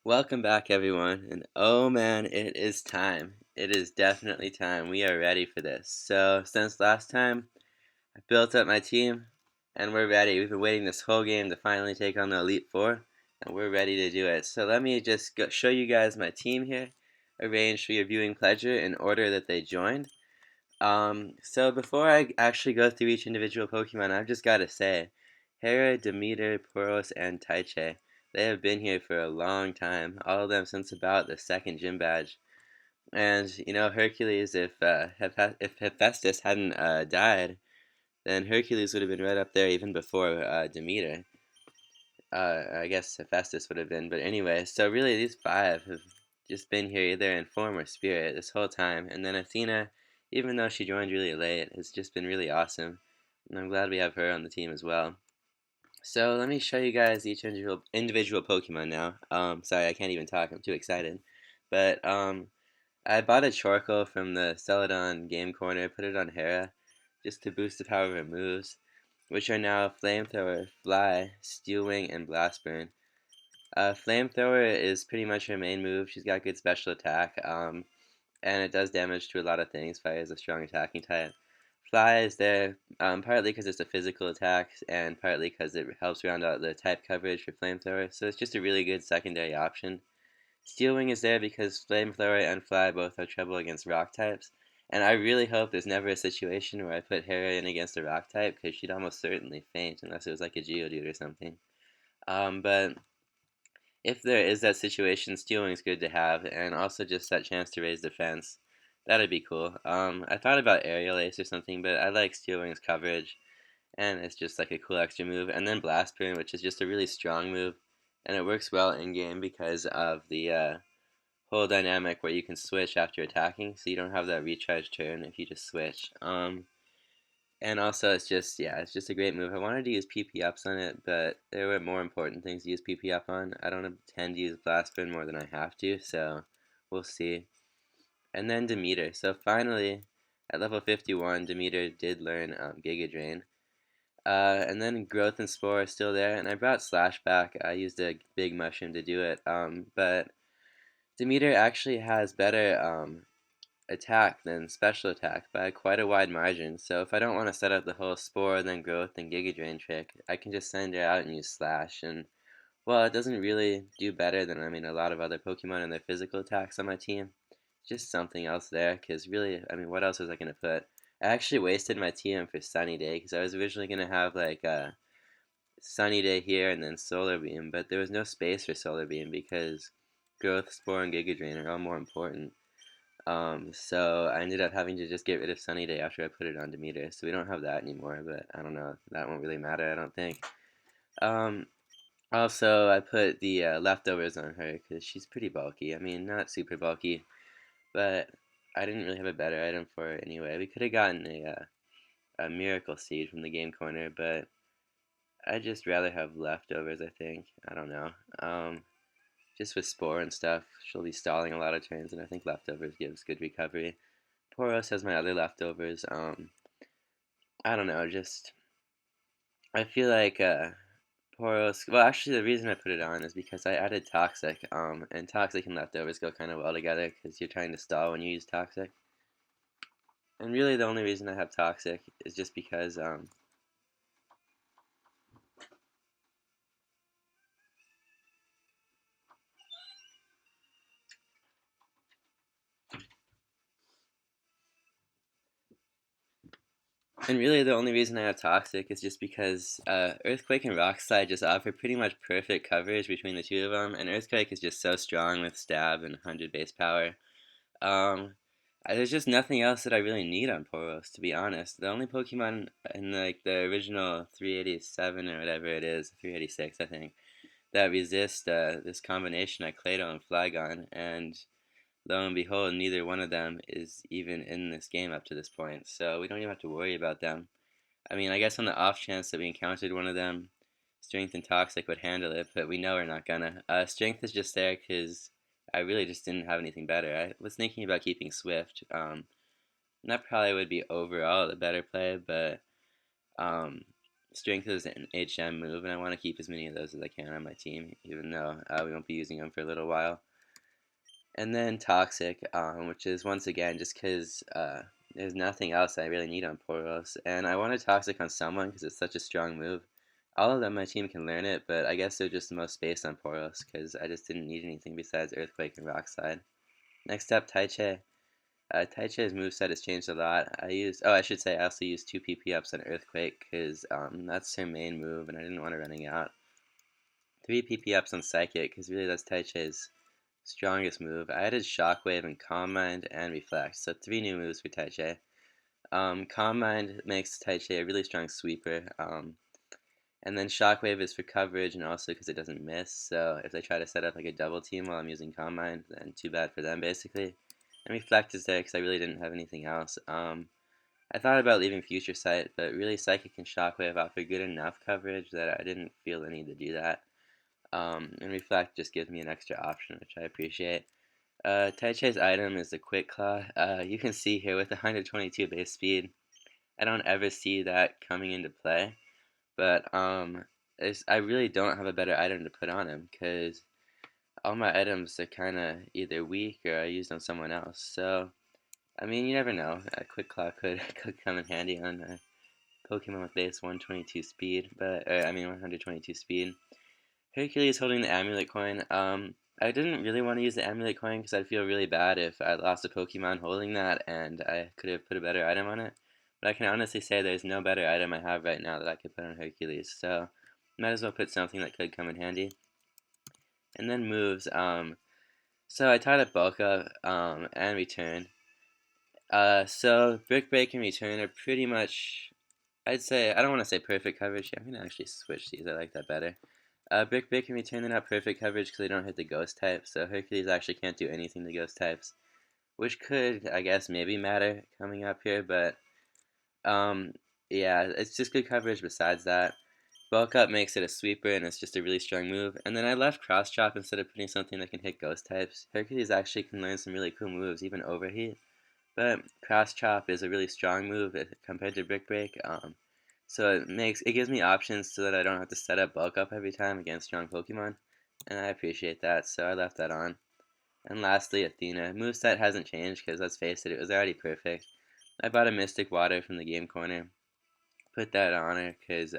Welcome back, everyone. And oh man, it is time. It is definitely time. We are ready for this. So, since last time, I built up my team and we're ready. We've been waiting this whole game to finally take on the Elite Four, and we're ready to do it. So, let me just show you guys my team here, arranged for your viewing pleasure in order that they joined. So before I actually go through each individual Pokemon, I've just got to say, Hera, Demeter, Poros, and Taiche, they have been here for a long time, all of them since about the second gym badge. And, Hercules, if Hephaestus hadn't died, then Hercules would have been right up there even before Demeter. I guess Hephaestus would have been, but anyway, so really these five have just been here either in form or spirit this whole time. And then Athena, even though she joined really late, has just been really awesome. And I'm glad we have her on the team as well. So let me show you guys each individual Pokemon now. Sorry, I can't even talk. I'm too excited. But I bought a Chorkle from the Celadon Game Corner, put it on Hera, just to boost the power of her moves, which are now Flamethrower, Fly, Steel Wing, and Blast Burn. Flamethrower is pretty much her main move. She's got good special attack, and it does damage to a lot of things. Fire is a strong attacking type. Fly is there partly because it's a physical attack, and partly because it helps round out the type coverage for Flamethrower. So it's just a really good secondary option. Steel Wing is there because Flamethrower and Fly both have trouble against rock types. And I really hope there's never a situation where I put Hera in against a rock type, because she'd almost certainly faint unless it was like a Geodude or something. But if there is that situation, Steel Wing's good to have, and also just that chance to raise defense. That'd be cool. I thought about Aerial Ace or something, but I like Steel Wing's coverage, and it's just like a cool extra move. And then Blast Burn, which is just a really strong move, and it works well in game because of the whole dynamic where you can switch after attacking, so you don't have that recharge turn if you just switch. And also, it's just a great move. I wanted to use PP ups on it, but there were more important things to use PP up on. I don't intend to use Blast Burn more than I have to, so we'll see. And then Demeter. So finally, at level 51, Demeter did learn Giga Drain. And then Growth and Spore are still there, and I brought Slash back. I used a big mushroom to do it, but Demeter actually has better attack than special attack by quite a wide margin. So if I don't want to set up the whole Spore, then Growth, and Giga Drain trick, I can just send her out and use Slash. And well, it doesn't really do better than a lot of other Pokemon and their physical attacks on my team. Just something else there, because really, what else was I gonna put? I actually wasted my TM for Sunny Day because I was originally gonna have like a Sunny Day here and then Solar Beam, but there was no space for Solar Beam because Growth, Spore, and Giga Drain are all more important. So I ended up having to just get rid of Sunny Day after I put it on Demeter, so we don't have that anymore, but I don't know, that won't really matter, I don't think. Um, Also, I put the leftovers on her because she's pretty bulky. Not super bulky, but I didn't really have a better item for her anyway. We could have gotten a Miracle Seed from the game corner, but I'd just rather have leftovers, I think. I don't know. Just with Spore and stuff, she'll be stalling a lot of turns, and I think leftovers gives good recovery. Poros has my other leftovers. I don't know, just I feel like Poros. Well, actually, the reason I put it on is because I added Toxic. And Toxic and leftovers go kind of well together because you're trying to stall when you use Toxic. And really, the only reason I have Toxic is just because And really, the only reason I have Toxic is just because Earthquake and Rock Slide just offer pretty much perfect coverage between the two of them, and Earthquake is just so strong with Stab and 100 base power. Um, there's just nothing else that I really need on Poros, to be honest. The only Pokemon in like the original 387 or whatever it is, 386 I think, that resist this combination are Clado and Flygon, and lo and behold, neither one of them is even in this game up to this point, so we don't even have to worry about them. I guess on the off chance that we encountered one of them, Strength and Toxic would handle it, but we know we're not gonna. Strength is just there because I really just didn't have anything better. I was thinking about keeping Swift. And that probably would be overall the better play, but um, Strength is an HM move, and I want to keep as many of those as I can on my team, even though we won't be using them for a little while. And then Toxic, which is once again just because there's nothing else I really need on Poros. And I wanted Toxic on someone because it's such a strong move. All of them, my team can learn it, but I guess they're just the most based on Poros because I just didn't need anything besides Earthquake and Rock Slide. Next up, Taiche. Taiche's moveset has changed a lot. I should say I also used 2 PP ups on Earthquake because that's her main move and I didn't want her running out. 3 PP ups on Psychic because really that's Taiche's strongest move. I added Shockwave and Calm Mind and Reflect, so 3 new moves for Taiche. Calm Mind makes Taiche a really strong sweeper, and then Shockwave is for coverage and also because it doesn't miss, so if they try to set up like a double team while I'm using Calm Mind, then too bad for them basically. And Reflect is there because I really didn't have anything else. I thought about leaving Future Sight, but really Psychic and Shockwave offer good enough coverage that I didn't feel the need to do that. And Reflect just gives me an extra option, which I appreciate. Taiche's item is the Quick Claw. You can see here with 122 base speed, I don't ever see that coming into play. But I really don't have a better item to put on him because all my items are kind of either weak or I used on someone else. So I mean, you never know. A Quick Claw could come in handy on a Pokemon with base 122 speed, I mean 122 speed. Hercules holding the amulet coin. I didn't really want to use the amulet coin because I'd feel really bad if I lost a Pokemon holding that and I could have put a better item on it. But I can honestly say there's no better item I have right now that I could put on Hercules, so might as well put something that could come in handy. And then moves. So I taught it Bulk Up and Return. So Brick Break and Return are pretty much, I'd say, I don't want to say perfect coverage. I'm going to actually switch these. I like that better. Brick Break and Return are not perfect coverage because they don't hit the ghost type, so Hercules actually can't do anything to ghost types, which could, I guess, maybe matter coming up here, but um, yeah, it's just good coverage besides that. Bulk Up makes it a sweeper, and it's just a really strong move. And then I left Cross Chop instead of putting something that can hit ghost types. Hercules actually can learn some really cool moves, even Overheat. But Cross Chop is a really strong move compared to Brick Break. So it gives me options so that I don't have to set up Bulk Up every time against strong Pokemon, and I appreciate that. So I left that on. And lastly, Athena. Moveset hasn't changed because let's face it, it was already perfect. I bought a Mystic Water from the game corner, put that on her because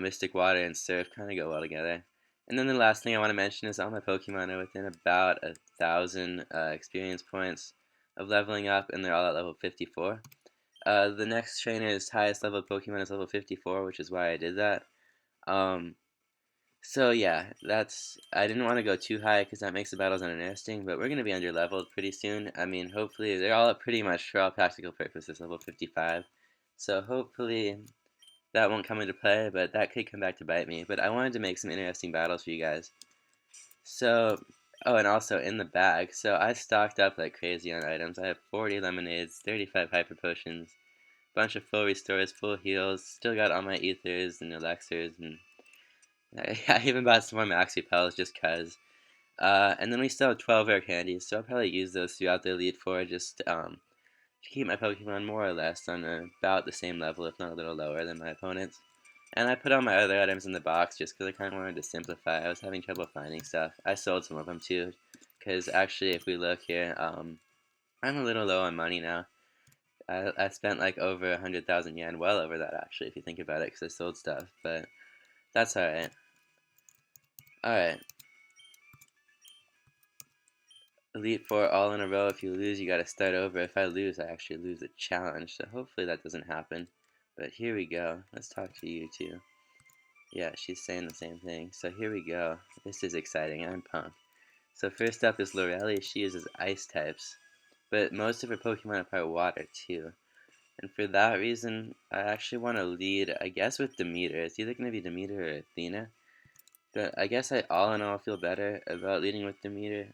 Mystic Water and Surf kind of go well together. And then the last thing I want to mention is all my Pokemon are within about 1,000 experience points of leveling up, and they're all at level 54. The next trainer's highest level Pokemon is level 54, which is why I did that. Um, so yeah, I didn't want to go too high because that makes the battles uninteresting, but we're going to be under leveled pretty soon. I mean, hopefully, they're all pretty much, for all practical purposes, level 55. So hopefully that won't come into play, but that could come back to bite me. But I wanted to make some interesting battles for you guys. So, oh, and also in the bag, so I stocked up like crazy on items. I have 40 lemonades, 35 hyper potions, bunch of full restores, full heals, still got all my ethers and elixirs, and I even bought some more max repels just cuz. And then we still have 12 rare candies, so I'll probably use those throughout the Elite Four just to keep my Pokemon more or less on about the same level, if not a little lower than my opponents. And I put all my other items in the box just because I kind of wanted to simplify. I was having trouble finding stuff. I sold some of them too, because actually if we look here, I'm a little low on money now. I spent like over 100,000 yen, well over that actually, if you think about it, because I sold stuff, but that's alright. Alright, Elite Four all in a row. If you lose, you gotta start over. If I lose, I actually lose the challenge, so hopefully that doesn't happen. But here we go. Let's talk to you two. Yeah, she's saying the same thing. So here we go. This is exciting. I'm pumped. So first up is Lorelli. She uses ice types, but most of her Pokemon are part water too. And for that reason, I actually want to lead, I guess, with Demeter. It's either going to be Demeter or Athena. But I guess I all in all feel better about leading with Demeter.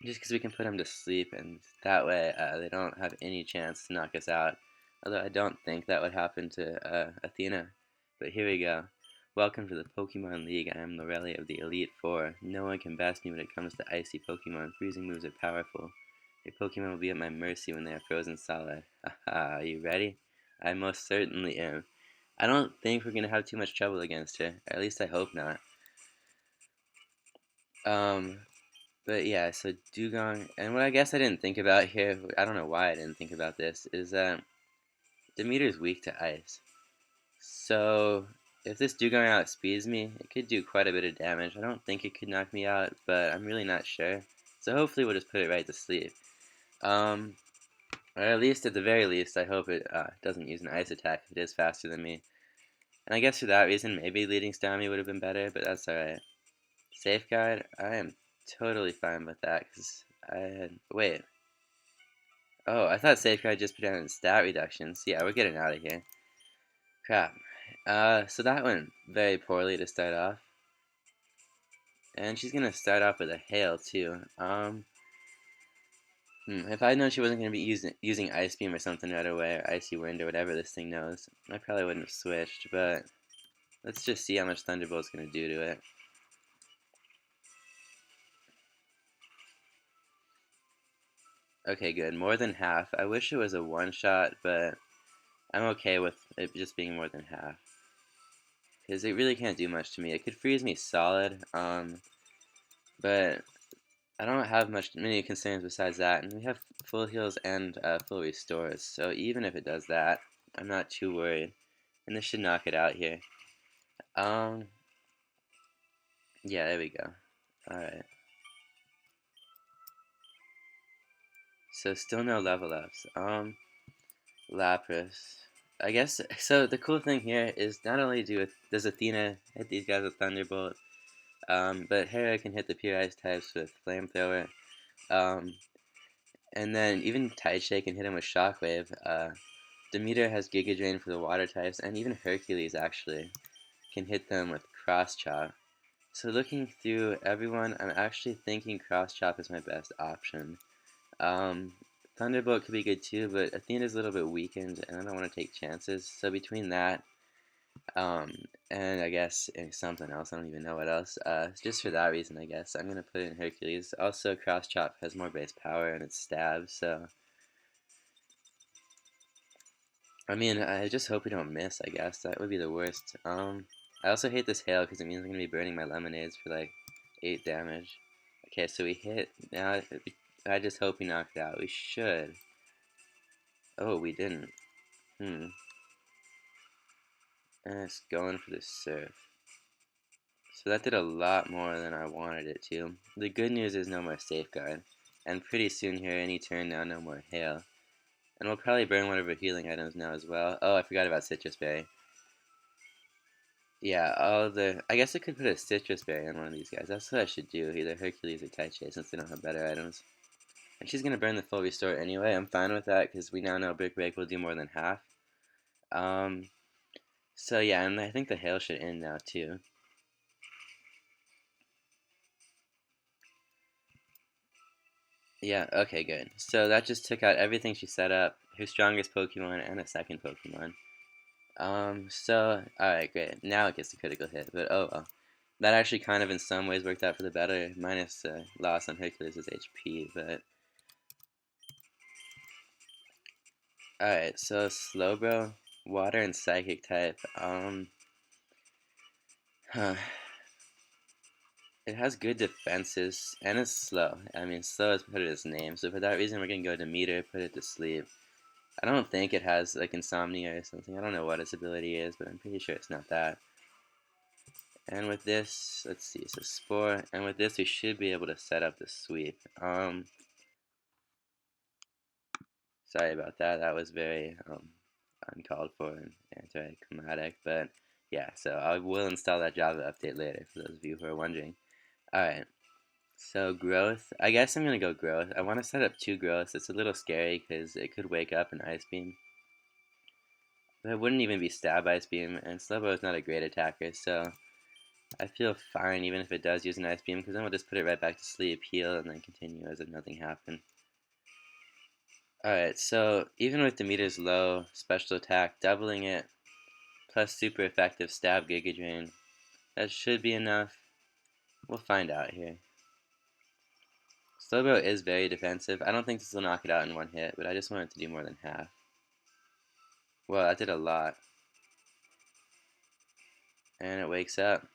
Just because we can put them to sleep, and that way they don't have any chance to knock us out. Although I don't think that would happen to Athena. But here we go. Welcome to the Pokemon League. I am Lorelli of the Elite Four. No one can best me when it comes to icy Pokemon. Freezing moves are powerful. Your Pokemon will be at my mercy when they are frozen solid. Haha, are you ready? I most certainly am. I don't think we're gonna have too much trouble against her. At least I hope not. Um, but yeah, so Dugong, and what I guess I didn't think about here, I don't know why I didn't think about this, is that Demeter's weak to ice. So if this Dugong outspeeds me, it could do quite a bit of damage. I don't think it could knock me out, but I'm really not sure. So hopefully we'll just put it right to sleep. Or at least, at the very least, I hope it doesn't use an ice attack if it is faster than me. And I guess for that reason, maybe leading Stymie would have been better, but that's alright. Safeguard, I am totally fine with that, because I had... Wait. Oh, I thought Safeguard just put down stat reductions. Yeah, we're getting out of here. Crap. So that went very poorly to start off. And she's gonna start off with a hail, too. If I'd known she wasn't gonna be using Ice Beam or something right away, or Icy Wind, or whatever this thing knows, I probably wouldn't have switched, but let's just see how much Thunderbolt's gonna do to it. Okay, good. More than half. I wish it was a one-shot, but I'm okay with it just being more than half. Because it really can't do much to me. It could freeze me solid, but I don't have many concerns besides that. And we have full heals and full restores, so even if it does that, I'm not too worried. And this should knock it out here. Um, yeah, there we go. Alright. So still no level ups. Lapras. I guess, so the cool thing here is not only does Athena hit these guys with Thunderbolt, but Hera can hit the pure ice types with Flamethrower. Um, and then even Tideshay can hit him with Shockwave. Demeter has Giga Drain for the water types, and even Hercules actually can hit them with Cross Chop. So looking through everyone, I'm actually thinking Cross Chop is my best option. Um, Thunderbolt could be good too, but Athena's a little bit weakened, and I don't want to take chances. So between that, um, and I guess something else, I don't even know what else. Just for that reason, I guess I'm gonna put in Hercules. Also, Cross Chop has more base power and it's stab, so I mean, I just hope we don't miss. I guess that would be the worst. I also hate this hail because it means I'm gonna be burning my lemonades for like 8 damage. Okay, so we hit. Now I just hope we knocked it out. We should. Oh, we didn't. Hmm. And it's going for the surf. So that did a lot more than I wanted it to. The good news is no more safeguard. And pretty soon here, any turn now, no more hail. And we'll probably burn one of our healing items now as well. Oh, I forgot about Citrus Berry. Yeah, I guess I could put a Citrus Berry on one of these guys. That's what I should do. Either Hercules or Taichi, since they don't have better items. And she's gonna burn the full restore anyway. I'm fine with that, because we now know Brick Break will do more than half. So yeah, and I think the hail should end now too. Yeah, okay, good. So that just took out everything she set up, her strongest Pokemon and a second Pokemon. Alright, great. Now it gets the critical hit, but oh well. That actually kind of in some ways worked out for the better, minus loss on Hercules' HP, but... Alright, so Slowbro, Water and Psychic type, huh. It has good defenses, and it's slow. I mean, slow is put it its name, so for that reason we're gonna go to Meter, put it to sleep. I don't think it has, like, Insomnia or something. I don't know what its ability is, but I'm pretty sure it's not that. And with this, let's see, so Spore, and with this we should be able to set up the sweep. Sorry about that, that was very, uncalled for and anticlimactic, but yeah, so I will install that Java update later, for those of you who are wondering. Alright, so Growth, I guess I'm gonna go Growth. I want to set up 2 Growths. It's a little scary, because it could wake up an Ice Beam. But it wouldn't even be Stab Ice Beam, and Slowbro is not a great attacker, so I feel fine even if it does use an Ice Beam, because then we'll just put it right back to sleep, heal, and then continue as if nothing happened. Alright, so even with Demeter's low special attack, doubling it, plus super effective Stab Giga Drain, that should be enough. We'll find out here. Slowbro is very defensive. I don't think this will knock it out in one hit, but I just want it to do more than half. Well, that did a lot. And it wakes up.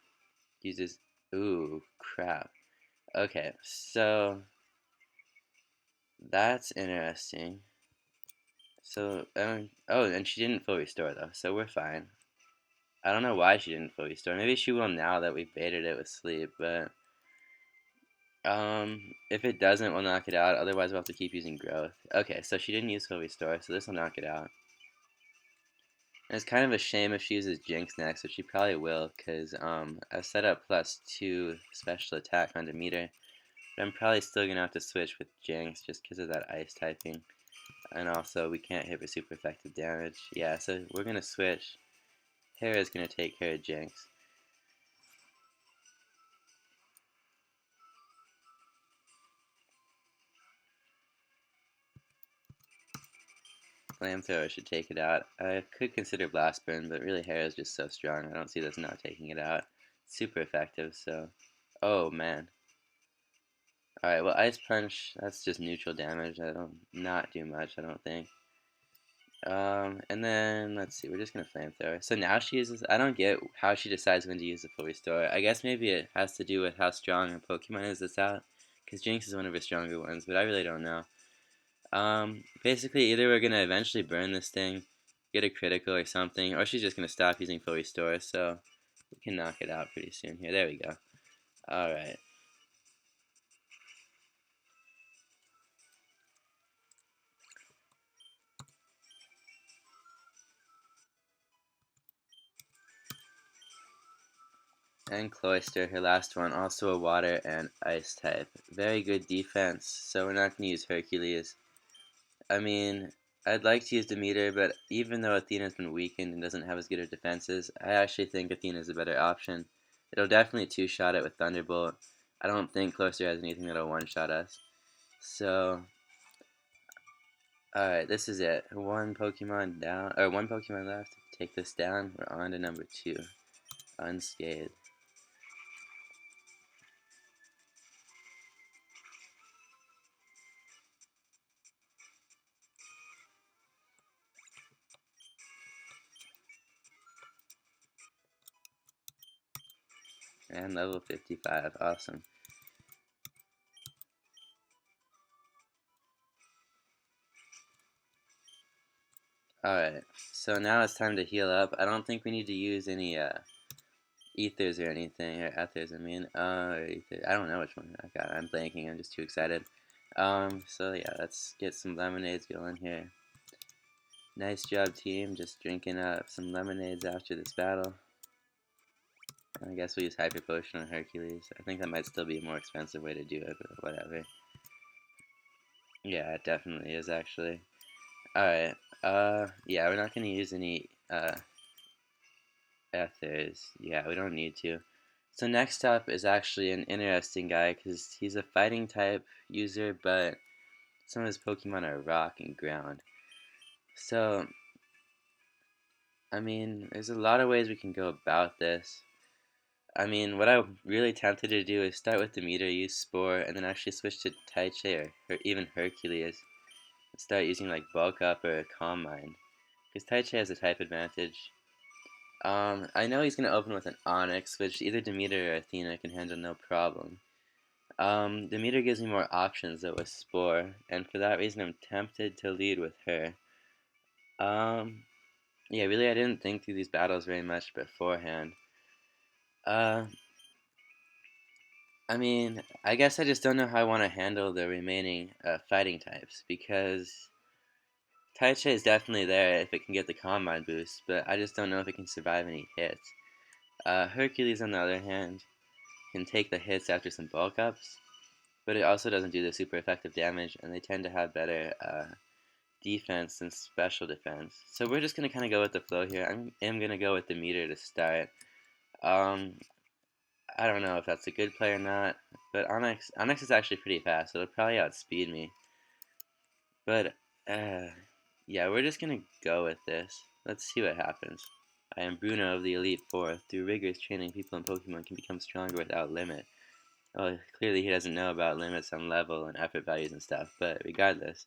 Uses... Ooh, crap. Okay, so... That's interesting. So, oh, and she didn't full restore, though, so we're fine. I don't know why she didn't full restore. Maybe she will now that we baited it with sleep, but... if it doesn't, we'll knock it out. Otherwise, we'll have to keep using growth. Okay, so she didn't use full restore, so this will knock it out. And it's kind of a shame if she uses Jinx next, which she probably will, because I've set up +2 special attack on Demeter. But I'm probably still going to have to switch with Jinx just because of that ice typing. And also, we can't hit with super effective damage. Yeah, so we're going to switch. Hera's going to take care of Jinx. Flamethrower should take it out. I could consider Blast Burn, but really Hera's just so strong. I don't see this not taking it out. Super effective, so... Oh, man. Alright, well, Ice Punch, that's just neutral damage. That'll not do much, I don't think. And then, let's see, we're just gonna Flamethrower. So now she uses... I don't get how she decides when to use the full restore. I guess maybe it has to do with how strong her Pokemon is that's out. Because Jinx is one of her stronger ones, but I really don't know. Basically, either we're gonna eventually burn this thing, get a critical or something, or she's just gonna stop using full restore, so we can knock it out pretty soon here. There we go. Alright. And Cloyster, her last one, also a water and ice type. Very good defense, so we're not gonna use Hercules. I mean, I'd like to use Demeter, but even though Athena's been weakened and doesn't have as good of defenses, I actually think Athena's a better option. It'll definitely two-shot it with Thunderbolt. I don't think Cloyster has anything that'll one-shot us. So, alright, this is it. One Pokemon down, or one Pokemon left. Take this down. We're on to number 2. Unscathed. And level 55. Awesome. Alright, so now it's time to heal up. I don't think we need to use any ethers or anything, or ethers, I mean. Or ether. I don't know which one I got. I'm blanking, I'm just too excited. So yeah, let's get some lemonades going here. Nice job, team, just drinking up some lemonades after this battle. I guess we'll use Hyper Potion on Hercules. I think that might still be a more expensive way to do it, but whatever. Yeah, it definitely is, actually. Alright, yeah, we're not gonna use any, ethers. Yeah, we don't need to. So next up is actually an interesting guy, because he's a fighting type user, but some of his Pokemon are rock and ground. So, I mean, there's a lot of ways we can go about this. I mean, what I'm really tempted to do is start with Demeter, use Spore, and then actually switch to Taichi or even Hercules. And start using like Bulk Up or Calm Mind. Because Taichi has a type advantage. I know he's going to open with an Onyx, which either Demeter or Athena can handle no problem. Demeter gives me more options though with Spore, and for that reason I'm tempted to lead with her. Yeah, really I didn't think through these battles very much beforehand. Uh, I mean, I guess I just don't know how I want to handle the remaining fighting types, because Taichi is definitely there if it can get the Combine boost, but I just don't know if it can survive any hits. Hercules, on the other hand, can take the hits after some bulk ups, but it also doesn't do the super effective damage, and they tend to have better defense than special defense. So we're just going to kind of go with the flow here. I am going to go with the meter to start. Um, I don't know if that's a good play or not, but Onyx is actually pretty fast, so it'll probably outspeed me. But, yeah, we're just going to go with this. Let's see what happens. I am Bruno of the Elite Four. Through rigorous training, people in Pokemon can become stronger without limit. Well, clearly he doesn't know about limits on level and effort values and stuff, but regardless,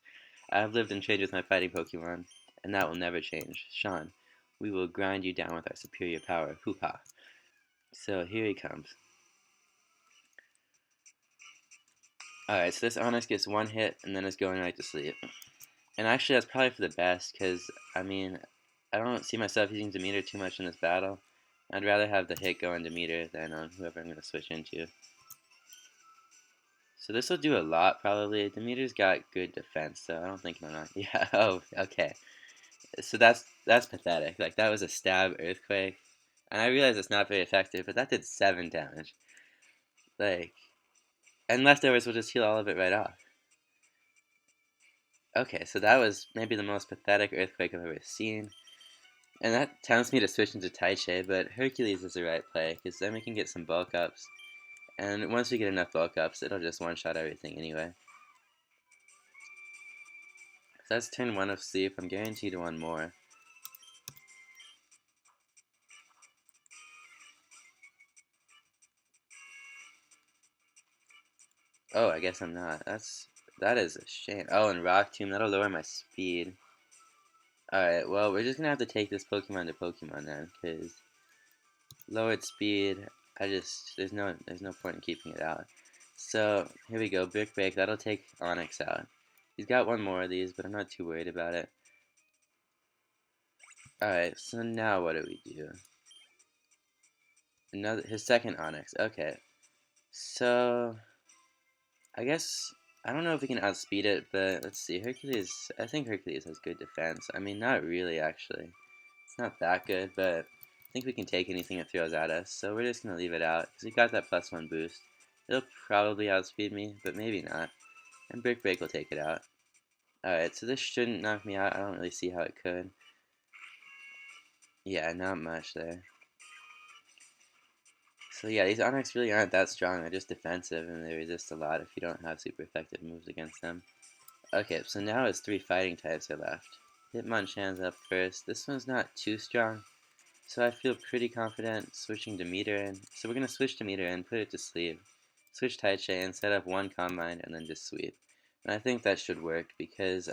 I have lived and trained with my fighting Pokemon, and that will never change. Sean, we will grind you down with our superior power. Hoo-ha. So here he comes. Alright, so this Onyx gets one hit and then is going right to sleep. And actually that's probably for the best, because, I mean, I don't see myself using Demeter too much in this battle. I'd rather have the hit go on Demeter than on whoever I'm going to switch into. So this will do a lot, probably. Demeter's got good defense, so I don't think I'm not. Yeah, oh, okay. So that's pathetic. Like, that was a stab Earthquake. And I realize it's not very effective, but that did 7 damage. Like, and leftovers will just heal all of it right off. Okay, so that was maybe the most pathetic Earthquake I've ever seen. And that tempts me to switch into Taiche, but Hercules is the right play, because then we can get some bulk ups. And once we get enough bulk ups, it'll just one-shot everything anyway. So that's turn 1 of Sleep. I'm guaranteed one more. Oh, I guess I'm not. That is a shame. Oh, and Rock Tomb, that'll lower my speed. Alright, well, we're just gonna have to take this Pokemon to Pokemon then, because lowered speed, there's no point in keeping it out. So, here we go, Brick Break, that'll take Onyx out. He's got one more of these, but I'm not too worried about it. Alright, so now what do we do? His second Onyx, okay. So, I guess, I don't know if we can outspeed it, but let's see, I think Hercules has good defense. I mean, not really, actually. It's not that good, but I think we can take anything it throws at us, so we're just going to leave it out, because we got that +1 boost. It'll probably outspeed me, but maybe not. And Brick Break will take it out. Alright, so this shouldn't knock me out. I don't really see how it could. Yeah, not much there. So yeah, these Onyx really aren't that strong. They're just defensive, and they resist a lot if you don't have super effective moves against them. Okay, so now it's 3 fighting types are left. Hitmonchan's up first. This one's not too strong, so I feel pretty confident switching to Meter in. So we're going to switch to Meter in, put it to sleep. Switch Taiche and set up one Calm Mind and then just sweep. And I think that should work because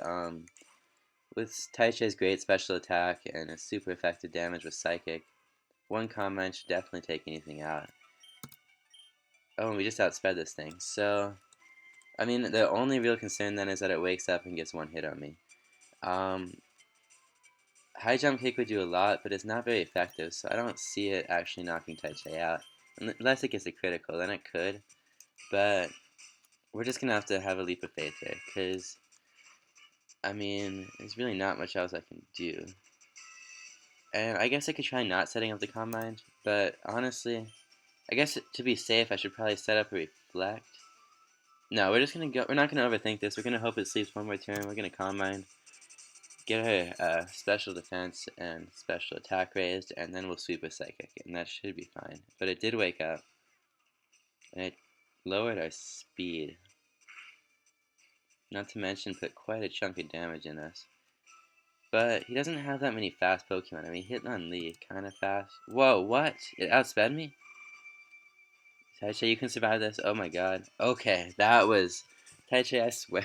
with Taiche's great special attack and his super effective damage with Psychic, one Calm Mind should definitely take anything out. Oh, and we just outsped this thing. So, I mean, the only real concern then is that it wakes up and gets one hit on me. High Jump Kick would do a lot, but it's not very effective, so I don't see it actually knocking Taiche out. Unless it gets a critical, then it could. But we're just going to have a leap of faith here, because, I mean, there's really not much else I can do. And I guess I could try not setting up the Calm Mind, but honestly, I guess to be safe, I should probably set up a Reflect. No, we're just going to go, we're not going to overthink this. We're going to hope it sleeps one more turn. We're going to Calm Mind, get her special defense and special attack raised, and then we'll sweep with Psychic, and that should be fine. But it did wake up, and it lowered our speed. Not to mention put quite a chunk of damage in us. But he doesn't have that many fast Pokemon. I mean, Hitmonlee, kind of fast. Whoa, what? It outsped me? Taiche, you can survive this? Oh my god. Okay, that was... Taiche, I swear.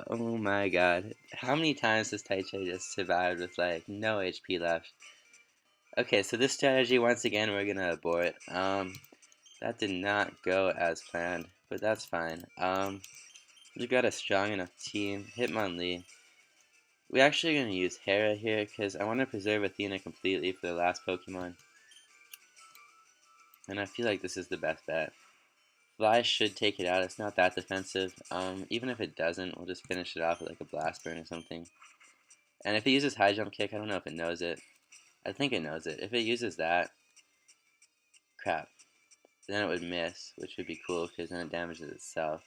Oh my god. How many times has Taiche just survived with, like, no HP left? Okay, so this strategy, once again, we're gonna abort. That did not go as planned, but that's fine. We've got a strong enough team. Hitmonlee. We're actually going to use Hera here, because I want to preserve Athena completely for the last Pokemon. And I feel like this is the best bet. Fly should take it out. It's not that defensive. Even if it doesn't, we'll just finish it off with like a Blast Burn or something. And if it uses High Jump Kick, I don't know if it knows it. I think it knows it. If it uses that, crap, then it would miss, which would be cool because then it damages itself.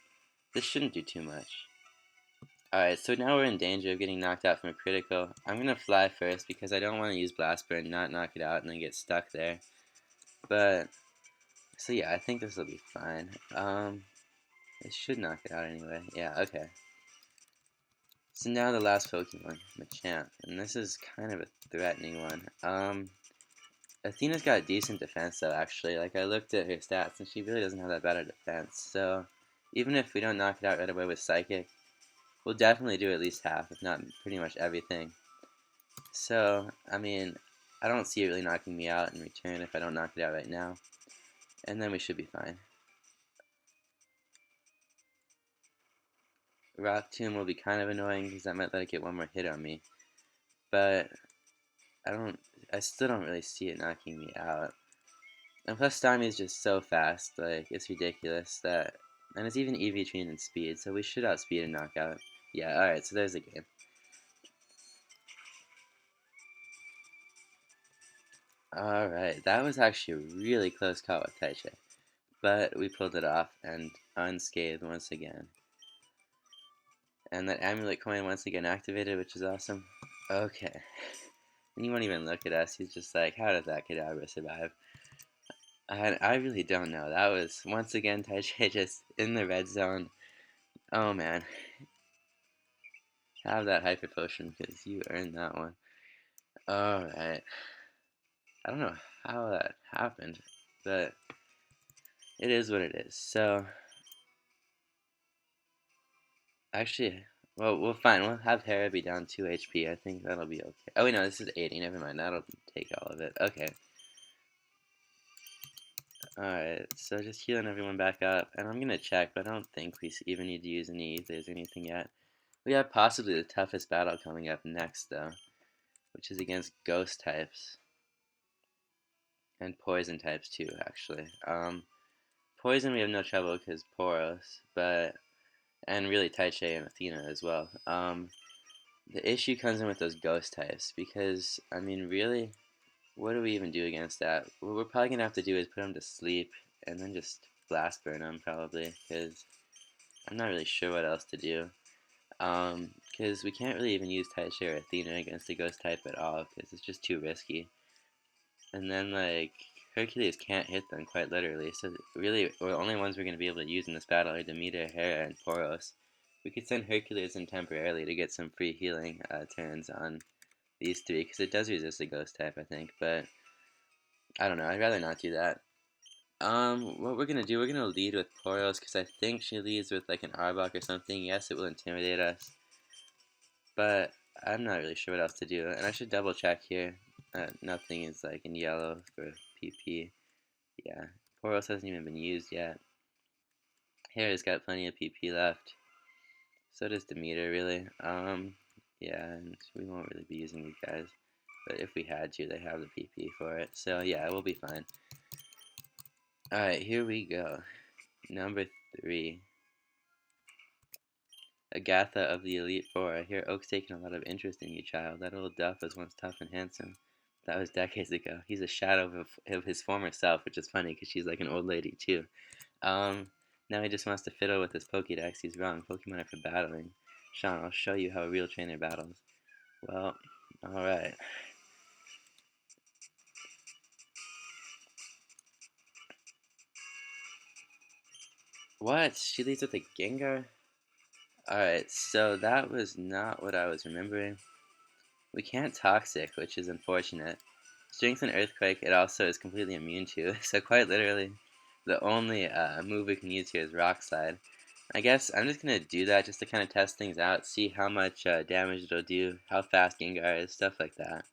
This shouldn't do too much. Alright, so now we're in danger of getting knocked out from a critical. I'm going to fly first because I don't want to use Blast Burn, not knock it out, and then get stuck there. But, so yeah, I think this will be fine. It should knock it out anyway. Yeah, okay. So now the last Pokemon, Machamp, and this is kind of a threatening one. Athena's got a decent defense though, actually. Like, I looked at her stats, and she really doesn't have that bad a defense. So, even if we don't knock it out right away with Psychic, we'll definitely do at least half, if not pretty much everything. So, I mean, I don't see it really knocking me out in return if I don't knock it out right now. And then we should be fine. Rock Tomb will be kind of annoying because that might let it get one more hit on me. But I still don't really see it knocking me out. And plus Starmie is just so fast, like, it's ridiculous that, and it's even EV trained in speed, so we should outspeed and knock out. Yeah, alright, so there's the game. Alright, that was actually a really close call with Taichi. But we pulled it off and unscathed once again. And that amulet coin once again activated, which is awesome. Okay. And he won't even look at us. He's just like, how did that Kadabra survive? I really don't know. That was, once again, Taichi just in the red zone. Oh, man. Have that hyper potion, because you earned that one. Alright. I don't know how that happened, but it is what it is. So, actually, well, we'll fine. We'll have Hera be down 2 HP. I think that'll be okay. Oh, wait, no, this is 80. Never mind. That'll take all of it. Okay. Alright, so just healing everyone back up. And I'm going to check, but I don't think we even need to use any ethers or anything yet. We have possibly the toughest battle coming up next, though, which is against ghost types. And poison types, too, actually. Poison we have no trouble because Poros, but, and really Taichi and Athena as well. The issue comes in with those ghost types because, I mean, really, what do we even do against that? What we're probably gonna have to do is put them to sleep and then just blast burn them probably because I'm not really sure what else to do. Because we can't really even use Taichi or Athena against the ghost type at all because it's just too risky. And then like Hercules can't hit them quite literally, so really the only ones we're gonna be able to use in this battle are Demeter, Hera, and Poros. We could send Hercules in temporarily to get some free healing turns on these three, because it does resist the ghost type, I think, but I don't know, I'd rather not do that. What we're gonna do, we're gonna lead with Poros, because I think she leads with like an Arbok or something. Yes, it will intimidate us, but I'm not really sure what else to do, and I should double check here. Nothing is like in yellow for PP. Yeah, Poros hasn't even been used yet. Hera's got plenty of PP left. So does Demeter, really. Yeah, and we won't really be using these guys. But if we had to, they have the PP for it. So yeah, we'll be fine. Alright, here we go. Number 3. Agatha of the Elite Four. I hear Oak's taking a lot of interest in you, child. That old Duff was once tough and handsome. That was decades ago. He's a shadow of his former self, which is funny because she's like an old lady too. Now he just wants to fiddle with his Pokédex. He's wrong. Pokemon are for battling. Sean, I'll show you how a real trainer battles. Well, alright. What? She leads with a Gengar? Alright, so that was not what I was remembering. We can't Toxic, which is unfortunate. Strength and Earthquake it also is completely immune to, so quite literally, the only move we can use here is Rock Slide. I guess I'm just going to do that just to kind of test things out, see how much damage it'll do, how fast Gengar is, stuff like that.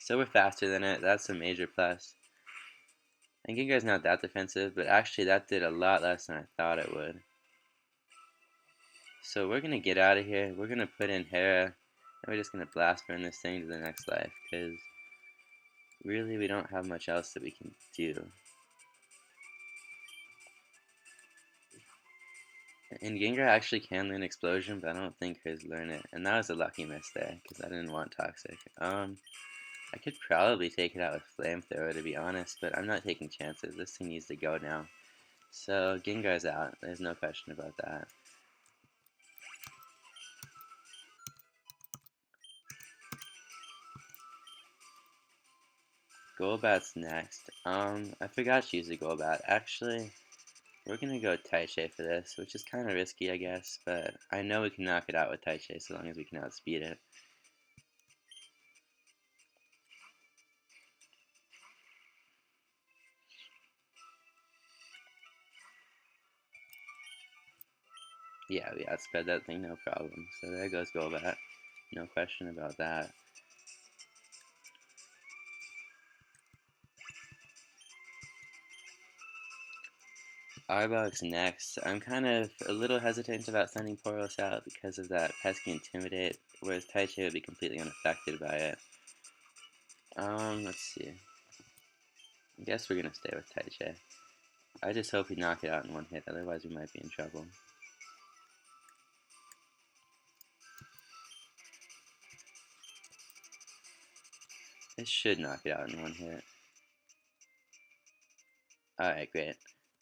So we're faster than it, that's a major plus. And Gengar's not that defensive, but actually that did a lot less than I thought it would. So we're going to get out of here, we're going to put in Hera, and we're just going to blast burn this thing to the next life, because really we don't have much else that we can do. And Gengar actually can learn Explosion, but I don't think hers learn it. And that was a lucky miss there, because I didn't want Toxic. I could probably take it out with Flamethrower, to be honest, but I'm not taking chances. This thing needs to go now. So, Gengar's out. There's no question about that. Golbat's next. I forgot to use the Golbat. Actually, we're gonna go Taichi for this, which is kind of risky, I guess, but I know we can knock it out with Taichi so long as we can outspeed it. Yeah, we outsped that thing, no problem. So there goes Golbat. No question about that. Arbok's next. I'm kind of a little hesitant about sending Poros out because of that pesky Intimidate, whereas Taichi would be completely unaffected by it. Let's see. I guess we're gonna stay with Taichi. I just hope we knock it out in one hit, otherwise we might be in trouble. It should knock it out in one hit. Alright, great.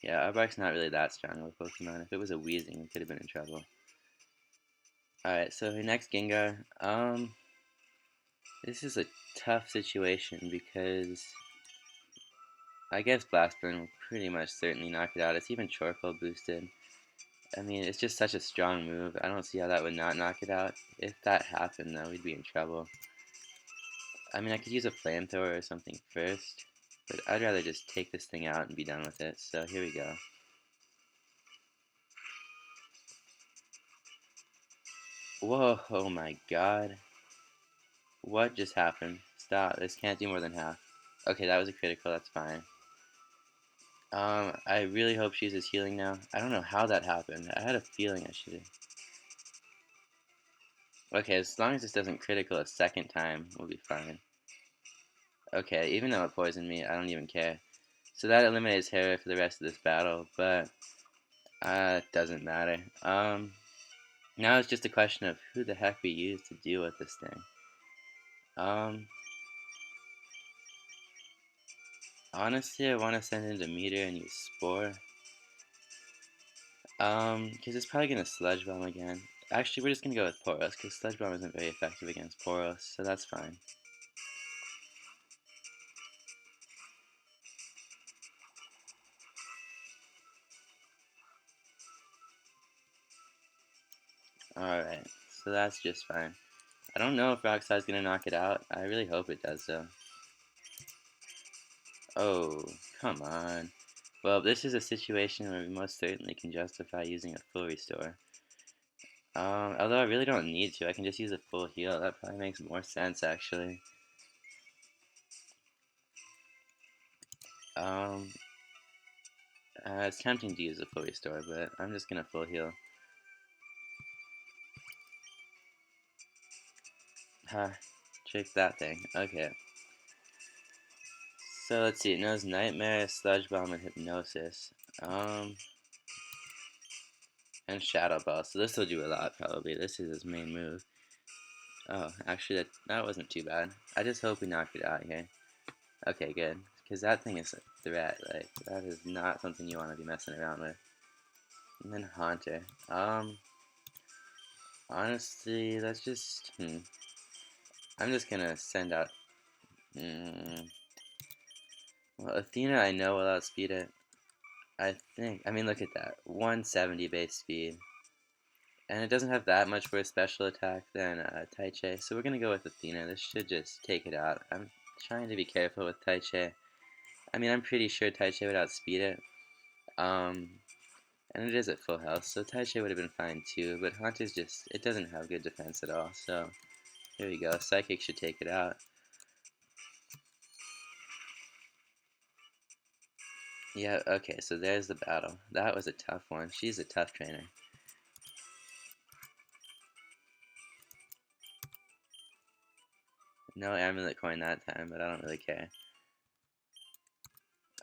Yeah, Arbok's not really that strong of a Pokemon. If it was a Weezing, we could have been in trouble. Alright, so next Gengar. This is a tough situation because I guess Blast Burn will pretty much certainly knock it out. It's even Chortle boosted. I mean, it's just such a strong move. I don't see how that would not knock it out. If that happened, though, we'd be in trouble. I mean, I could use a flamethrower or something first, but I'd rather just take this thing out and be done with it. So here we go. Whoa, oh my god. What just happened? Stop, this can't do more than half. Okay, that was a critical, that's fine. I really hope she uses healing now. I don't know how that happened. I had a feeling I should have. Okay, as long as this doesn't critical a second time, we'll be fine. Okay, even though it poisoned me, I don't even care. So that eliminates Hera for the rest of this battle, but it doesn't matter. Now it's just a question of who the heck we use to deal with this thing. Honestly, I want to send in the meter and use Spore. Because it's probably gonna Sludge Bomb again. Actually, we're just gonna go with Poros, because Sludge Bomb isn't very effective against Poros, so that's fine. Alright, so that's just fine. I don't know if Rock Slide's gonna knock it out. I really hope it does, though. Oh, come on. Well, this is a situation where we most certainly can justify using a full restore. Although I really don't need to. I can just use a full heal. That probably makes more sense, actually. Um, it's tempting to use a full restore, but I'm just gonna full heal. Ha, trick that thing. Okay. So let's see. It knows Nightmare, Sludge Bomb, and Hypnosis. And Shadow Ball. So this will do a lot, probably. This is his main move. Oh, actually, that wasn't too bad. I just hope we knock it out here. Okay, good. Because that thing is a threat. Like, that is not something you want to be messing around with. And then Haunter. Honestly, that's just... I'm just gonna send out... Well, Athena I know will outspeed it. I think... I mean, look at that. 170 base speed. And it doesn't have that much for a special attack than Taichi, so we're gonna go with Athena. This should just take it out. I'm trying to be careful with Taichi. I mean, I'm pretty sure Taichi would outspeed it. And it is at full health, so Taichi would have been fine too, but Haunter's just, it doesn't have good defense at all, so here we go. Psychic should take it out. Yeah, okay, so there's the battle. That was a tough one. She's a tough trainer. No amulet coin that time, but I don't really care.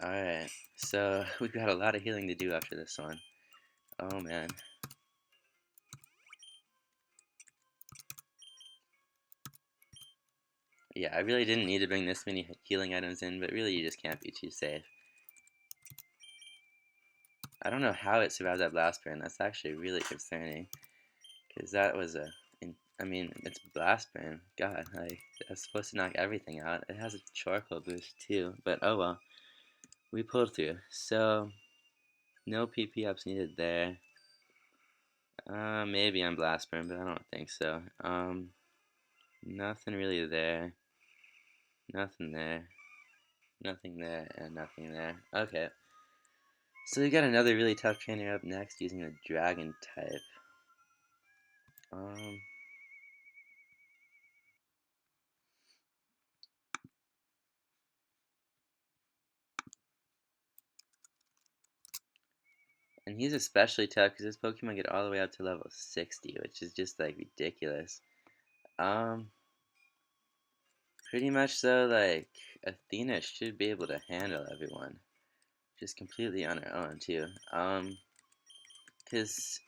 Alright, so we've got a lot of healing to do after this one. Oh man. Yeah, I really didn't need to bring this many healing items in, but really you just can't be too safe. I don't know how it survived that blast burn. That's actually really concerning. Because that was a... I mean, it's blast burn. God, like, that's supposed to knock everything out. It has a charcoal boost too, but oh well. We pulled through. So, no PP ups needed there. Maybe on blast burn, but I don't think so. Nothing really there. Nothing there. Nothing there, and nothing there. Okay. So we got another really tough trainer up next using the dragon type. Um, And he's especially tough because his Pokemon get all the way up to level 60, which is just like ridiculous. Um, Pretty much so, like, Athena should be able to handle everyone. Just completely on her own, too. Because,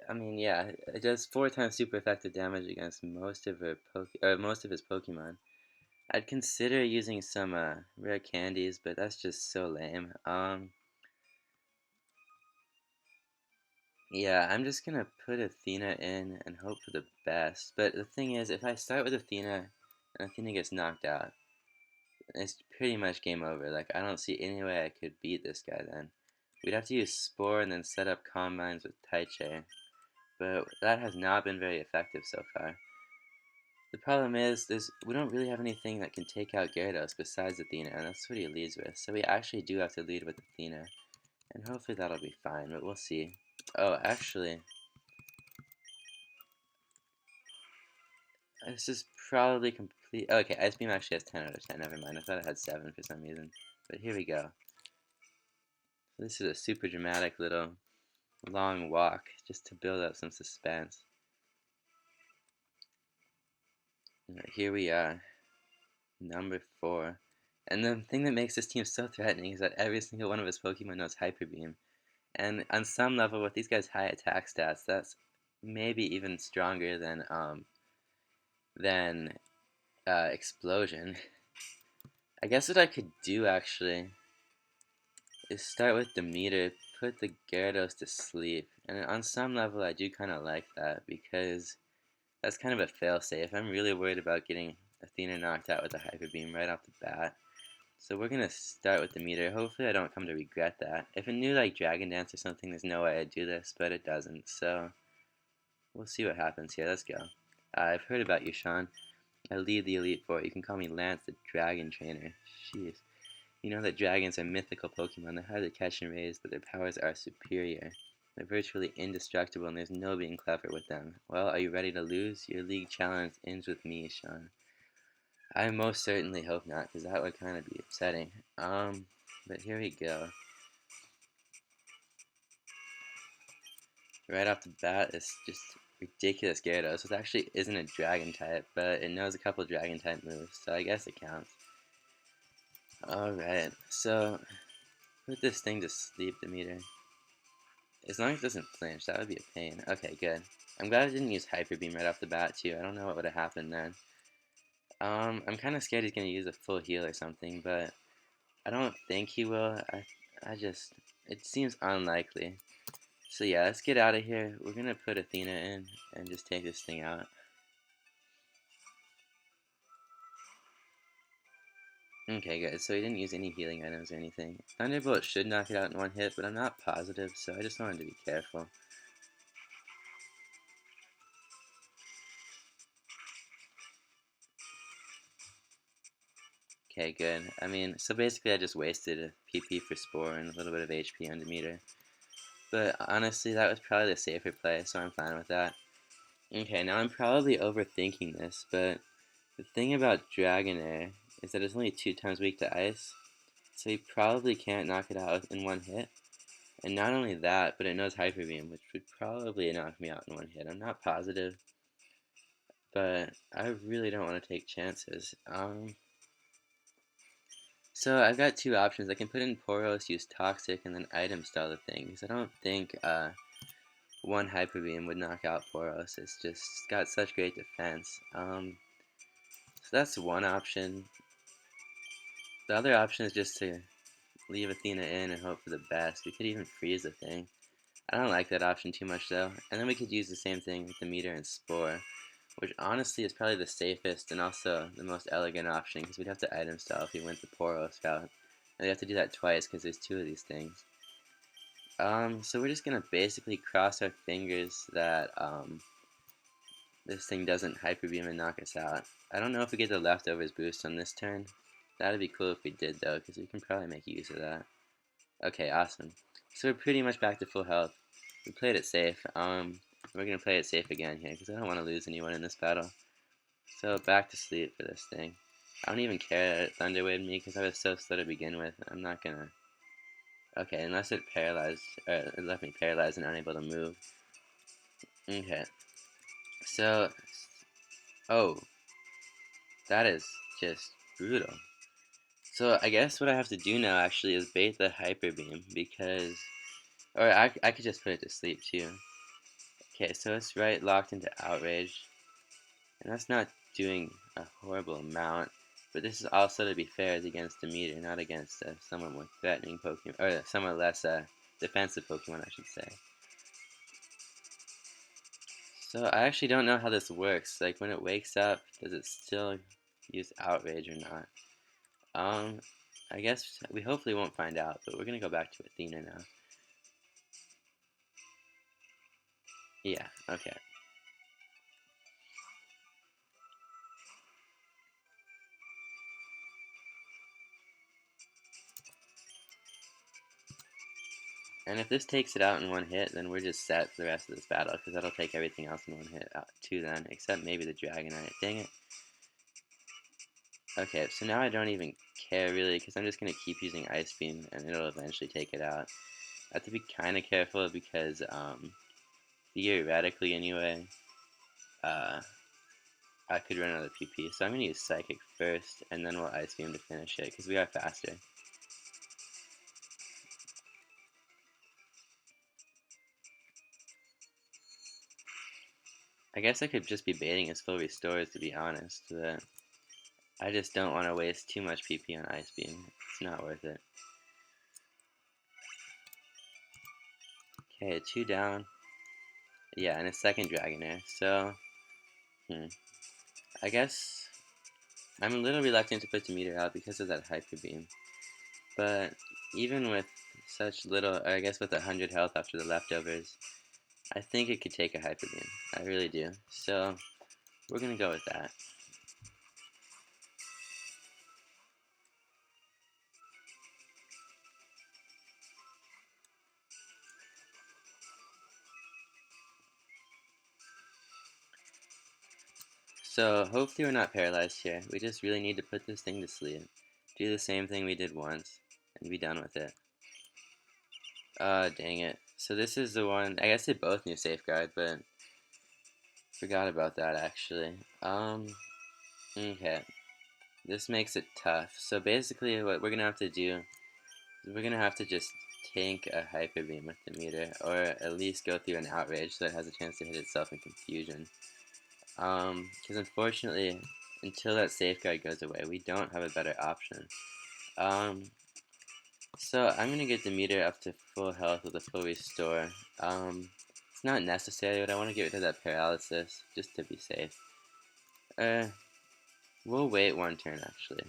I mean, yeah, it does 4 times super effective damage against most of most of his Pokemon. I'd consider using some, rare candies, but that's just so lame. Yeah, I'm just gonna put Athena in and hope for the best. But the thing is, if I start with Athena and Athena gets knocked out, it's pretty much game over. Like, I don't see any way I could beat this guy then. We'd have to use Spore and then set up Combines with Taiche. But that has not been very effective so far. The problem is, we don't really have anything that can take out Gyarados besides Athena, and that's what he leads with. So we actually do have to lead with Athena. And hopefully that'll be fine, but we'll see. Oh, actually, this is probably complete. Oh, okay, Ice Beam actually has 10 out of 10. Never mind. I thought it had 7 for some reason. But here we go. So this is a super dramatic little long walk just to build up some suspense. Right, here we are, number 4. And the thing that makes this team so threatening is that every single one of his Pokemon knows Hyper Beam. And on some level, with these guys' high attack stats, that's maybe even stronger than Explosion. I guess what I could do actually is start with Demeter, put the Gyarados to sleep, and on some level I do kind of like that because that's kind of a failsafe. I'm really worried about getting Athena knocked out with a Hyper Beam right off the bat. So we're gonna start with Demeter. Hopefully I don't come to regret that. If it knew like Dragon Dance or something, there's no way I'd do this, but it doesn't. So we'll see what happens here. Let's go. I've heard about you, Sean. I lead the Elite Four. You can call me Lance the Dragon Trainer. Jeez. You know that dragons are mythical Pokemon. They're hard to catch and raise, but their powers are superior. They're virtually indestructible, and there's no being clever with them. Well, are you ready to lose? Your league challenge ends with me, Sean. I most certainly hope not, because that would kind of be upsetting. But here we go. Right off the bat, it's just ridiculous Gyarados. It actually isn't a dragon type, but it knows a couple dragon type moves, so I guess it counts. Alright, so put this thing to sleep, Demeter. As long as it doesn't flinch, that would be a pain. Okay, good. I'm glad I didn't use Hyper Beam right off the bat, too. I don't know what would have happened then. I'm kind of scared he's going to use a full heal or something, but I don't think he will. It seems unlikely. So yeah, let's get out of here. We're going to put Athena in and just take this thing out. Okay, good. So he didn't use any healing items or anything. Thunderbolt should knock it out in one hit, but I'm not positive, so I just wanted to be careful. Okay, good. I mean, so basically I just wasted a PP for Spore and a little bit of HP on Demeter. But honestly, that was probably the safer play, so I'm fine with that. Okay, now I'm probably overthinking this, but the thing about Dragonair is that it's only 2 times weak to Ice, so he probably can't knock it out in one hit. And not only that, but it knows Hyper Beam, which would probably knock me out in one hit. I'm not positive, but I really don't want to take chances. So I've got 2 options. I can put in Poros, use Toxic, and then item style the thing. Because I don't think one Hyper Beam would knock out Poros. It's just got such great defense. So that's one option. The other option is just to leave Athena in and hope for the best. We could even freeze the thing. I don't like that option too much though. And then we could use the same thing with the Meter and Spore, which honestly is probably the safest and also the most elegant option because we'd have to item style if we went the Poros route. And we have to do that twice because there's 2 of these things. So we're just gonna basically cross our fingers that this thing doesn't Hyper Beam and knock us out. I don't know if we get the leftovers boost on this turn. That'd be cool if we did though, because we can probably make use of that. Okay, awesome. So we're pretty much back to full health. We played it safe. We're gonna play it safe again here, because I don't want to lose anyone in this battle. So back to sleep for this thing. I don't even care that it Thunder Waved me, because I was so slow to begin with. I'm not gonna Okay, unless it paralyzed, or it left me paralyzed and unable to move. Okay, so, oh, that is just brutal. So I guess what I have to do now actually is bait the hyper beam because, or I could just put it to sleep too. Okay, so it's right locked into outrage, and that's not doing a horrible amount. But this is also, to be fair, is against a meter, not against a somewhat more threatening Pokemon, or somewhat less defensive Pokemon, I should say. So I actually don't know how this works. Like when it wakes up, does it still use outrage or not? I guess we hopefully won't find out, but we're gonna go back to Athena now. Yeah, okay. And if this takes it out in one hit, then we're just set for the rest of this battle, because that'll take everything else in one hit out too then, except maybe the Dragonite. Dang it. Okay, so now I don't even care really, because I'm just going to keep using Ice Beam, and it'll eventually take it out. I have to be kind of careful, because theoretically anyway, uh, I could run out of PP. So I'm going to use Psychic first, and then we'll Ice Beam to finish it, because we are faster. I guess I could just be baiting his full restores, to be honest, but I just don't want to waste too much PP on Ice Beam. It's not worth it. Okay, 2 down. Yeah, and a second Dragonair. So, I guess I'm a little reluctant to put the meter out because of that Hyper Beam. But even with such little, or I guess with 100 health after the leftovers, I think it could take a Hyper Beam. I really do. So, we're gonna go with that. So, hopefully we're not paralyzed here. We just really need to put this thing to sleep. Do the same thing we did once, and be done with it. Dang it. So this is the one, I guess they both knew Safeguard, but forgot about that actually. Okay. This makes it tough. So basically what we're gonna have to do is we're gonna have to just tank a Hyper Beam with the meter, or at least go through an Outrage so it has a chance to hit itself in Confusion. Because unfortunately, until that Safeguard goes away, we don't have a better option. Um, so I'm gonna get the meter up to full health with a full restore. It's not necessary, but I want to get rid of that paralysis just to be safe. Uh, we'll wait one turn actually,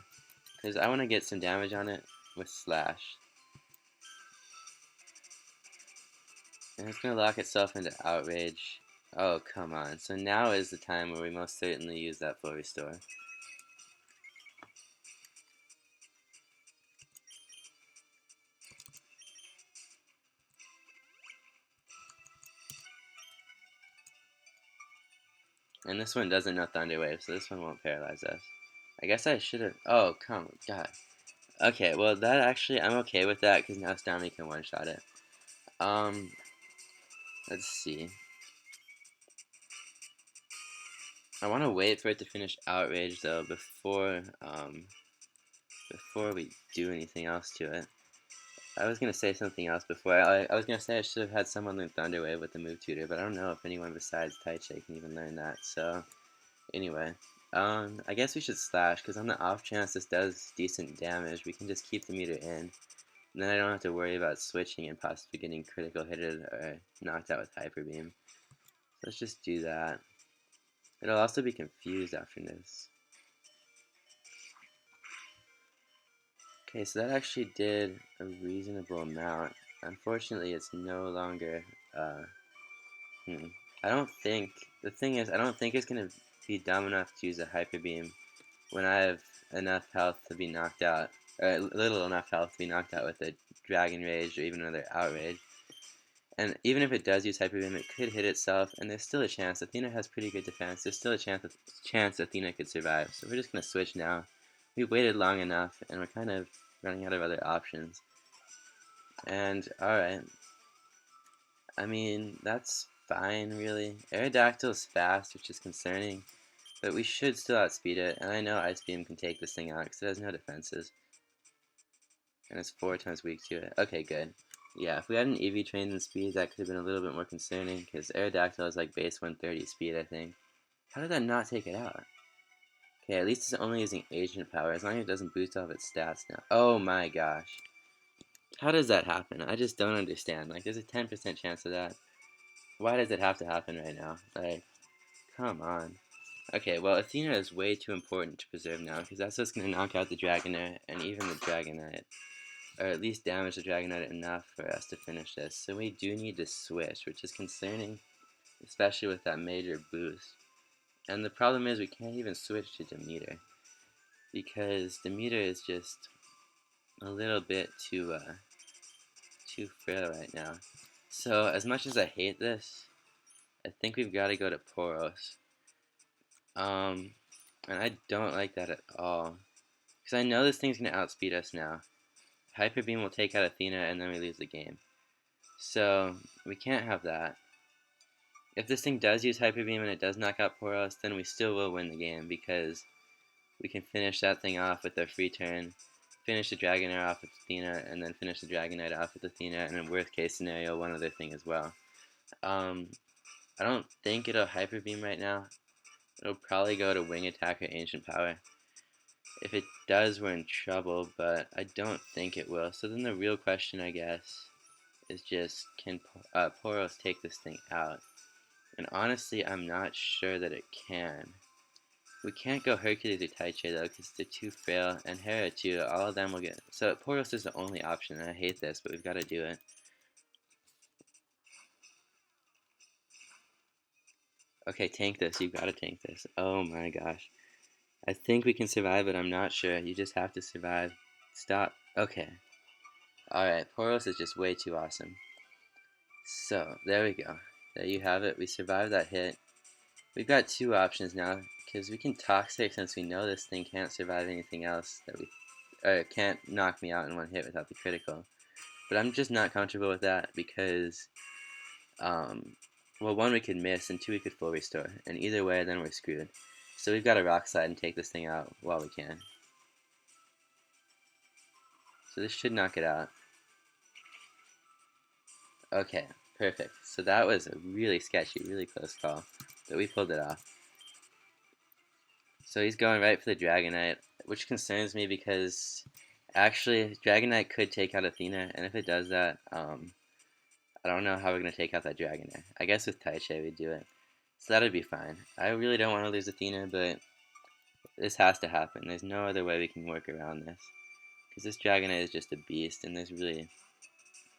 because I want to get some damage on it with Slash. And it's gonna lock itself into Outrage. Oh, come on. So now is the time where we most certainly use that full restore. And this one doesn't know Thunder Wave, so this one won't paralyze us. I guess I should have. Oh, come on. God. Okay, well, that actually, I'm okay with that because now Stomny can one shot it. Um, let's see. I want to wait for it to finish Outrage though before we do anything else to it. I was gonna say something else before. I was gonna say I should have had someone learn Thunder Wave with the move tutor, but I don't know if anyone besides Taichi can even learn that. So anyway, I guess we should Slash because on the off chance this does decent damage, we can just keep the meter in, and then I don't have to worry about switching and possibly getting critical hitted or knocked out with Hyper Beam. So let's just do that. It'll also be confused after this. Okay, so that actually did a reasonable amount. Unfortunately, it's no longer, hmm. I don't think, the thing is, I don't think it's going to be dumb enough to use a Hyper Beam when I have enough health to be knocked out, or little enough health to be knocked out with a Dragon Rage or even another Outrage. And even if it does use Hyper Beam, it could hit itself, and there's still a chance. Athena has pretty good defense. There's still a chance Athena could survive. So we're just going to switch now. We waited long enough, and we're kind of running out of other options. And alright. I mean, that's fine, really. Aerodactyl's fast, which is concerning, but we should still outspeed it, and I know Ice Beam can take this thing out because it has no defenses. And it's 4 times weak to it. Okay, good. Yeah, if we had an EV trained in speed, that could have been a little bit more concerning, because Aerodactyl is like base 130 speed, I think. How did that not take it out? Okay, at least it's only using agent power, as long as it doesn't boost off its stats now. Oh my gosh. How does that happen? I just don't understand. Like, there's a 10% chance of that. Why does it have to happen right now? Like, come on. Okay, well, Athena is way too important to preserve now, because that's what's going to knock out the Dragonair, and even the Dragonite. Or at least damage the Dragonite enough for us to finish this. So we do need to switch, which is concerning, especially with that major boost. And the problem is we can't even switch to Demeter, because Demeter is just a little bit too frail right now. So as much as I hate this, I think we've got to go to Poros. And I don't like that at all, because I know this thing's going to outspeed us now. Hyper Beam will take out Athena, and then we lose the game. So we can't have that. If this thing does use Hyper Beam and it does knock out Poros, then we still will win the game, because we can finish that thing off with our free turn, finish the Dragonair off with Athena, and then finish the Dragonite off with Athena, and in worst case scenario, one other thing as well. I don't think it'll Hyper Beam right now. It'll probably go to Wing Attack or Ancient Power. If it does, we're in trouble, but I don't think it will. So then the real question, I guess, is just, can Poros take this thing out? And honestly, I'm not sure that it can. We can't go Hercules or Taichi though, because they're too frail, and Hera too. All of them will get. So Poros is the only option, and I hate this, but we've got to do it. Okay, tank this. You've got to tank this. Oh my gosh. I think we can survive, but I'm not sure. You just have to survive. Stop. Okay. Alright, Poros is just way too awesome. So, there we go. There you have it. We survived that hit. We've got two options now, because we can Toxic since we know this thing can't survive anything else that we, or it can't knock me out in one hit without the critical. But I'm just not comfortable with that because, well, one, we could miss, and two, we could full restore. And either way, then we're screwed. So we've got to Rock Slide and take this thing out while we can. So this should knock it out. Okay, perfect. So that was a really sketchy, really close call, but we pulled it off. So he's going right for the Dragonite, which concerns me because actually Dragonite could take out Athena, and if it does that, I don't know how we're going to take out that Dragonite. I guess with Taichi we'd do it. So that'd be fine. I really don't want to lose Athena, but this has to happen. There's no other way we can work around this. Because this Dragonite is just a beast, and there's really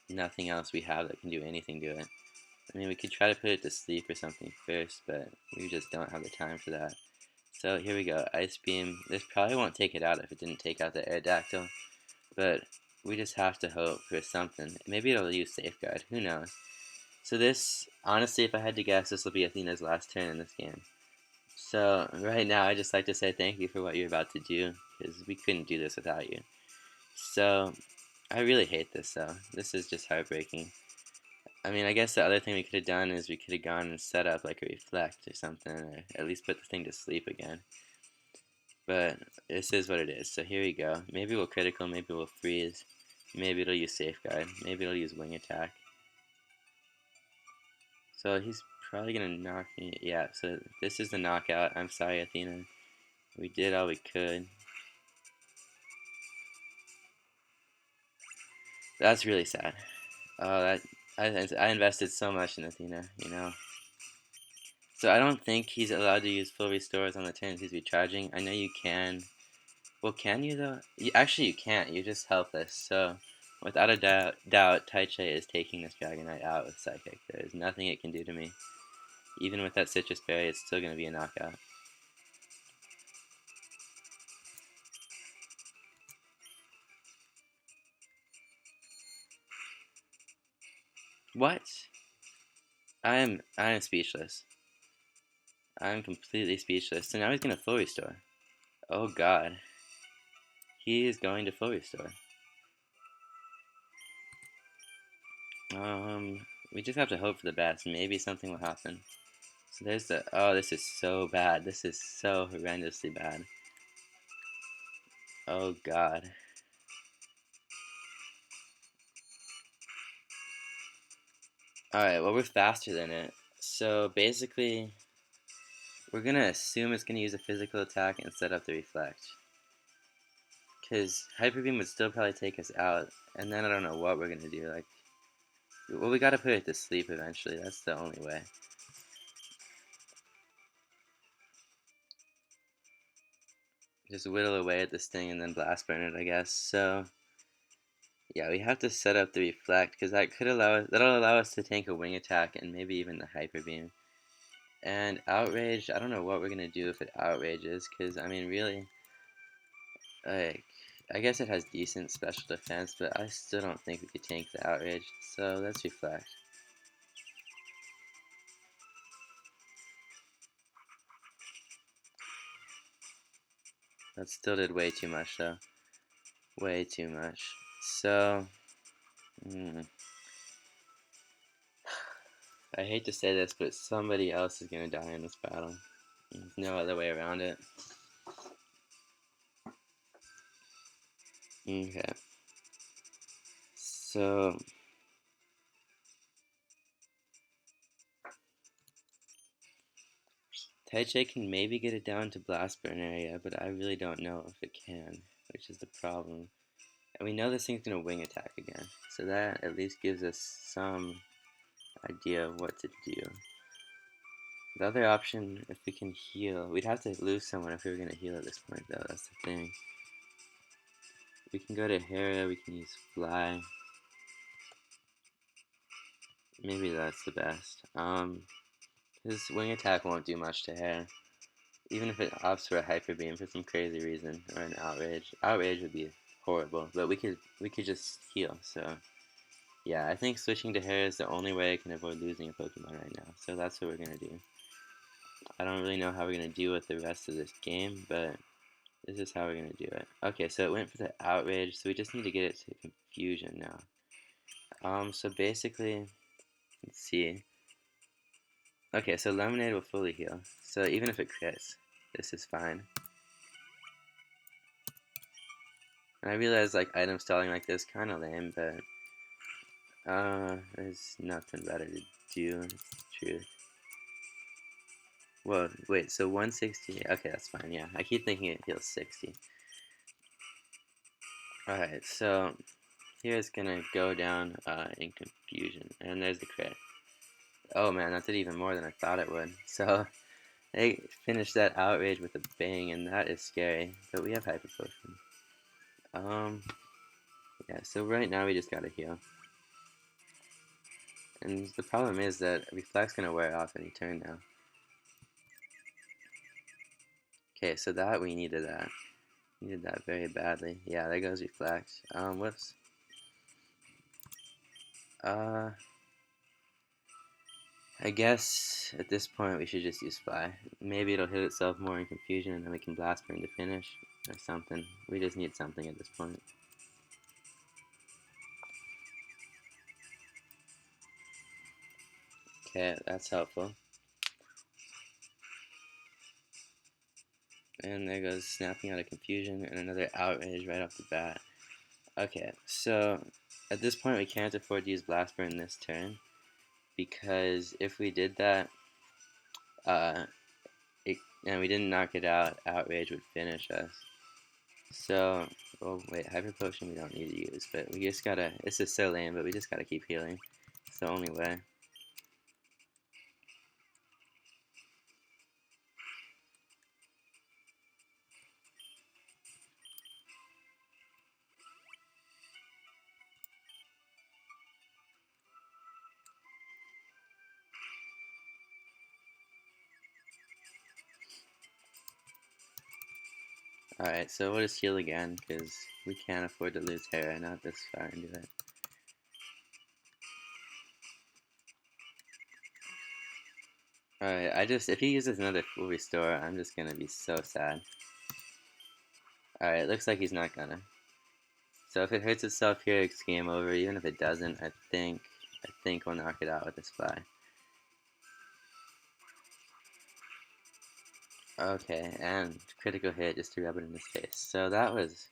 nothing else we have that can do anything to it. I mean, we could try to put it to sleep or something first, but we just don't have the time for that. So here we go, Ice Beam. This probably won't take it out if it didn't take out the Aerodactyl, but we just have to hope for something. Maybe it'll use Safeguard, who knows. So this, honestly, if I had to guess, this will be Athena's last turn in this game. So right now, I'd just like to say thank you for what you're about to do, because we couldn't do this without you. So, I really hate this though. This is just heartbreaking. I mean, I guess the other thing we could have done is we could have gone and set up like a Reflect or something, or at least put the thing to sleep again. But this is what it is. So here we go. Maybe we'll critical, maybe we'll freeze, maybe it'll use Safeguard, maybe it'll use Wing Attack. So he's probably gonna knock me. Yeah, so this is the knockout. I'm sorry, Athena. We did all we could. That's really sad. Oh, I invested so much in Athena, you know. So I don't think he's allowed to use full restores on the turns he's recharging. I know you can. Well, can you though? Actually, you can't. You're just helpless. So, without a doubt, Taichi is taking this Dragonite out with Psychic. There is nothing it can do to me. Even with that Citrus Berry, it's still going to be a knockout. What? I am speechless. I'm completely speechless. So now he's going to full restore. Oh god. He is going to full restore. We just have to hope for the best. Maybe something will happen. So there's the. Oh, this is so bad. This is so horrendously bad. Oh God. Alright, well, we're faster than it. So basically, we're gonna assume it's gonna use a physical attack and set up the reflect. Because Hyper Beam would still probably take us out, and then I don't know what we're gonna do. Like, well, we gotta put it to sleep eventually. That's the only way. Just whittle away at this thing and then blast burn it, I guess. So, yeah, we have to set up the reflect because that'll allow us to tank a wing attack and maybe even the Hyper Beam. And outrage, I don't know what we're gonna do if it outrages, because I mean, really, like, I guess it has decent special defense, but I still don't think we could tank the outrage. So let's reflect. That still did way too much, though. Way too much. So, I hate to say this, but somebody else is gonna die in this battle. There's no other way around it. Okay. So, Taichi can maybe get it down to blast burn area, but I really don't know if it can, which is the problem. And we know this thing's gonna wing attack again, so that at least gives us some idea of what to do. The other option, if we can heal, we'd have to lose someone if we were gonna heal at this point, though. That's the thing. We can go to Hera, we can use Fly. Maybe that's the best. His wing attack won't do much to Hera. Even if it opts for a hyper beam for some crazy reason, or an outrage. Outrage would be horrible, but we could just heal. So yeah, I think switching to Hera is the only way I can avoid losing a Pokemon right now. So that's what we're gonna do. I don't really know how we're gonna deal with the rest of this game, but this is how we're gonna do it. Okay, so it went for the outrage, so we just need to get it to confusion now. So basically, let's see. Okay, so Lemonade will fully heal. So even if it crits, this is fine. And I realize like item stalling like this kind of lame, but there's nothing better to do. It's the truth. Whoa, wait, so 160. Okay, that's fine. Yeah, I keep thinking it heals 60. Alright, so here's gonna go down in confusion, and there's the crit. Oh man, that did even more than I thought it would. So they finished that outrage with a bang, and that is scary. But we have Hyper Potion. Yeah, so right now we just gotta heal. And the problem is that Reflect's gonna wear off any turn now. Okay, so that we needed that. Needed that very badly. Yeah, there goes Reflect. Whoops. I guess at this point we should just use Fly. Maybe it'll hit itself more in confusion and then we can Blast Burn to finish or something. We just need something at this point. Okay, that's helpful. And there goes Snapping out of confusion and another outrage right off the bat. Okay, so at this point we can't afford to use Blast Burn this turn because if we did that, uh, and we didn't knock it out, Outrage would finish us. So, oh wait, Hyper Potion we don't need to use, but we just gotta, this is so lame, but we just gotta keep healing. It's the only way. Alright, so we'll just heal again, because we can't afford to lose Hera, not this far into it. Alright, if he uses another full restore, I'm just gonna be so sad. Alright, looks like he's not gonna. So if it hurts itself here, it's game over. Even if it doesn't, I think I think we'll knock it out with this fly. Okay, and critical hit just to rub it in his face. So that was...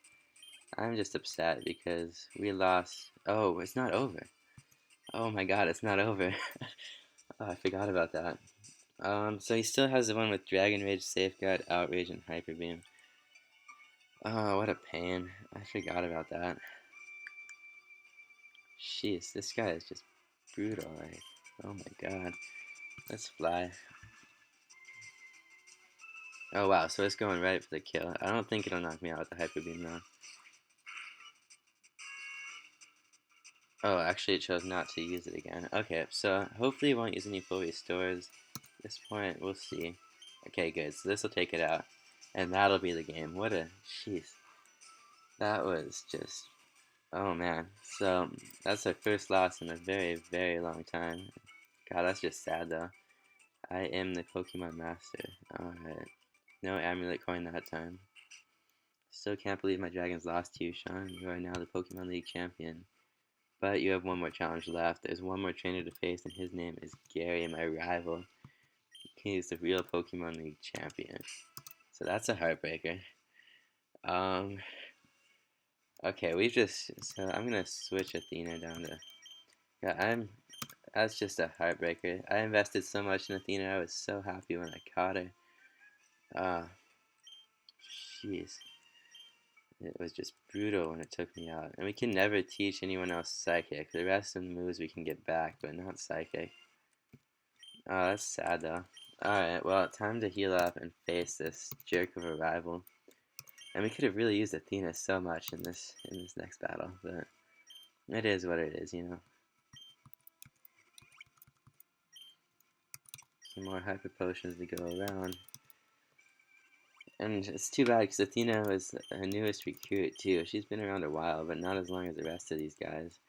I'm just upset because we lost... Oh, it's not over. Oh my god, it's not over. Oh, I forgot about that. So he still has the one with Dragon Rage, Safeguard, Outrage, and Hyper Beam. Oh, what a pain. I forgot about that. Jeez, this guy is just brutal, like, oh my god. Let's fly. Oh wow, so it's going right for the kill. I don't think it'll knock me out with the Hyper Beam though. Oh, actually it chose not to use it again. Okay, so hopefully it won't use any full restores. At this point, we'll see. Okay, good, so this will take it out. And that'll be the game. What a... jeez. That was just... oh man. So, that's our first loss in a very, very long time. God, that's just sad though. I am the Pokemon Master. Alright. No Amulet Coin that time. Still can't believe my dragons lost to you, Sean. You are now the Pokemon League champion. But you have one more challenge left. There's one more trainer to face, and his name is Gary, my rival. He's the real Pokemon League champion. So that's a heartbreaker. Okay, we've just... so I'm gonna switch Athena down to... yeah, that's just a heartbreaker. I invested so much in Athena. I was so happy when I caught her. Jeez. It was just brutal when it took me out. And we can never teach anyone else Psychic. The rest of the moves we can get back, but not Psychic. Oh, that's sad though. Alright, well, time to heal up and face this jerk of a rival. And we could have really used Athena so much in this next battle, but it is what it is, you know. Some more hyper potions to go around. And it's too bad because Athena was a newest recruit too. She's been around a while, but not as long as the rest of these guys.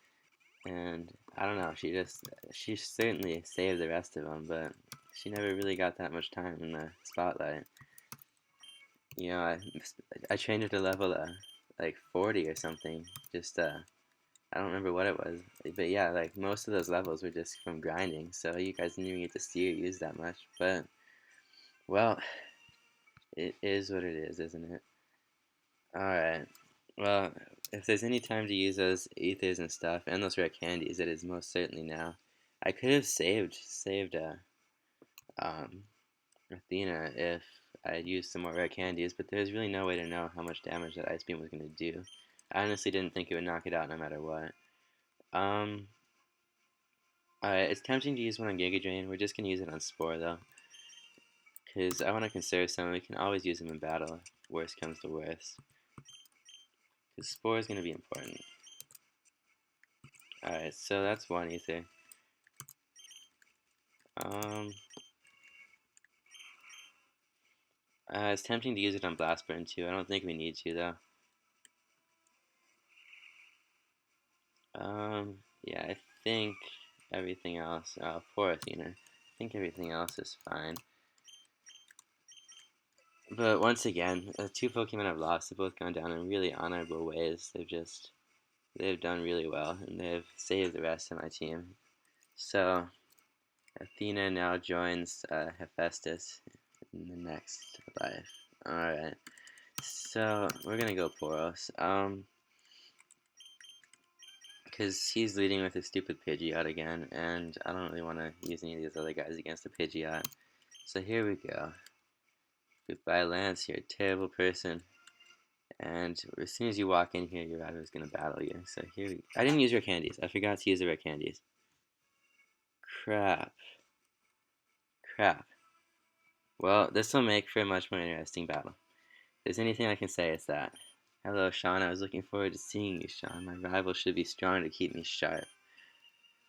And I don't know, she certainly saved the rest of them, but she never really got that much time in the spotlight. You know, I trained her to level like 40 or something. Just I don't remember what it was, but yeah, like most of those levels were just from grinding. So you guys didn't even get to see her use that much. But well, it is what it is, isn't it? All right. Well, if there's any time to use those ethers and stuff and those rare candies, it is most certainly now. I could have saved um, Athena if I had used some more rare candies, but there's really no way to know how much damage that Ice Beam was going to do. I honestly didn't think it would knock it out no matter what. Um, Alright, it's tempting to use one on Giga Drain. We're just going to use it on Spore though, because I want to conserve some. We can always use them in battle, worst comes to worst. Because Spore is going to be important. Alright, so that's one ether. It's tempting to use it on Blast Burn too. I don't think we need to though. Yeah, I think everything else. Oh, poor Athena. I think everything else is fine. But once again, the two Pokemon I've lost have both gone down in really honorable ways. They've done really well, and they've saved the rest of my team. So, Athena now joins Hephaestus in the next life. Alright, so we're gonna go Poros. Because he's leading with his stupid Pidgeot again, and I don't really want to use any of these other guys against the Pidgeot. So here we go. Goodbye, Lance, you're a terrible person. And as soon as you walk in here, your rival is going to battle you. So here we go. I didn't use rare candies. I forgot to use the rare candies. Crap. Crap. Well, this will make for a much more interesting battle. If there's anything I can say, it's that. Hello, Sean. I was looking forward to seeing you, Sean. My rival should be strong to keep me sharp.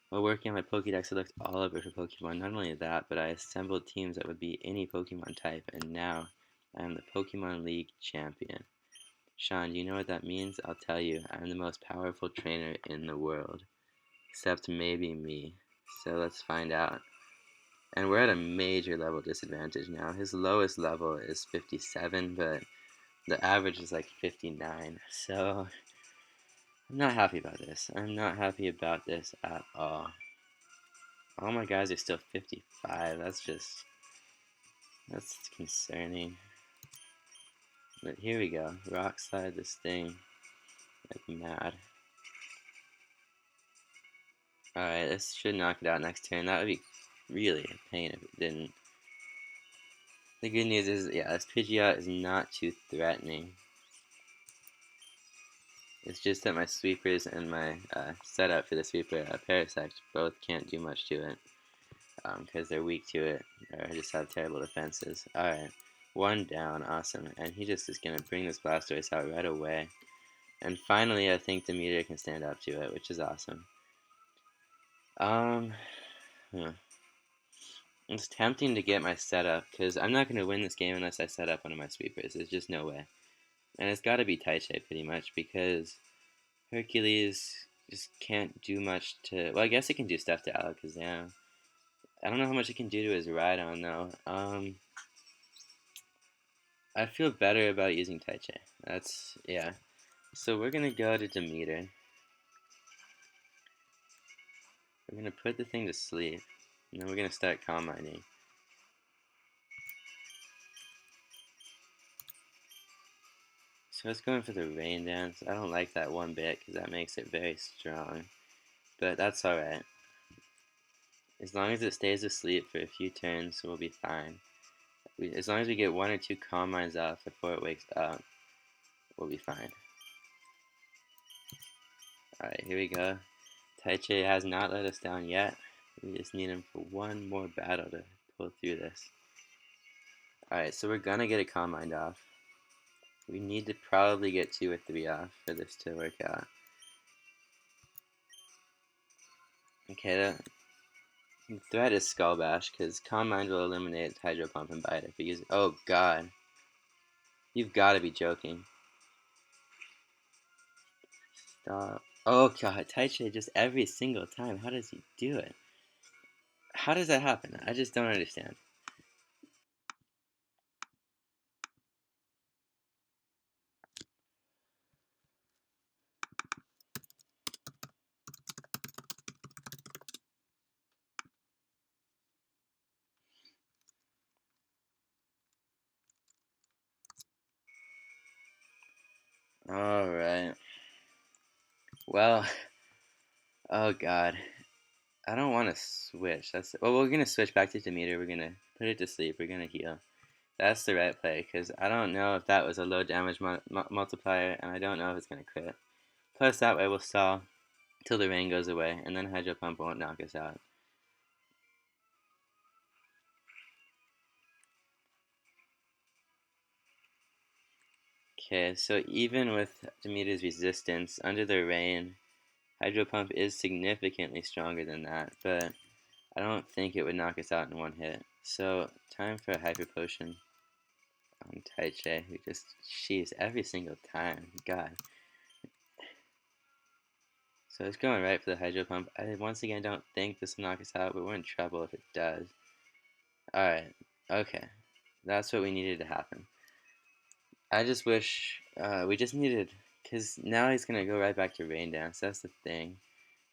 While working on my Pokédex, I looked all over for Pokemon. Not only that, but I assembled teams that would beat any Pokemon type, and now I am the Pokemon League champion. Sean, do you know what that means? I'll tell you. I'm the most powerful trainer in the world. Except maybe me. So let's find out. And we're at a major level disadvantage now. His lowest level is 57, but the average is like 59. So I'm not happy about this. I'm not happy about this at all. All my guys are still 55. That's concerning. But here we go. Rock slide this thing like mad. Alright, this should knock it out next turn. That would be really a pain if it didn't. The good news is, yeah, this Pidgeot is not too threatening. It's just that my sweepers and my setup for the sweeper, Parasect, both can't do much to it. Because they're weak to it, or just have terrible defenses. Alright, one down, awesome. And he just is going to bring this Blastoise out right away. And finally, I think the meter can stand up to it, which is awesome. It's tempting to get my setup, because I'm not going to win this game unless I set up one of my sweepers. There's just no way. And it's got to be Taichai pretty much, because Hercules just can't do much to... Well, I guess it can do stuff to Alakazam. I don't know how much it can do to his Rhydon, though. I feel better about using Taichai. Yeah. So we're going to go to Demeter. We're going to put the thing to sleep. And then we're going to start Calm Minding. So it's going for the Rain Dance. I don't like that one bit because that makes it very strong. But that's alright. As long as it stays asleep for a few turns, we'll be fine. As long as we get one or two Calm Minds off before it wakes up, we'll be fine. Alright, here we go. Taichai has not let us down yet. We just need him for one more battle to pull through this. Alright, so we're gonna get a Calm Mind off. We need to probably get 2 or 3 off for this to work out. Okay, the threat is Skull Bash, because Calm Mind will eliminate Hydro Pump and Bite if we use it. Oh god. You've gotta be joking. Stop. Oh god, Taichai just every single time. How does he do it? How does that happen? I just don't understand. Alright. Well, oh god. I don't want to switch. Well, we're gonna switch back to Demeter. We're gonna put it to sleep. We're gonna heal. That's the right play, because I don't know if that was a low damage multiplier, and I don't know if it's gonna crit. Plus, that way we'll stall till the rain goes away, and then Hydro Pump won't knock us out. Okay, so even with Demeter's resistance, under the rain, Hydro Pump is significantly stronger than that, but I don't think it would knock us out in one hit. So, time for a Hyper Potion on Taichai, who just cheese every single time. God. So it's going right for the Hydro Pump. I once again don't think this will knock us out, but we're in trouble if it does. Alright, okay. That's what we needed to happen. I just wish we just needed, because now he's gonna go right back to Rain Dance. That's the thing,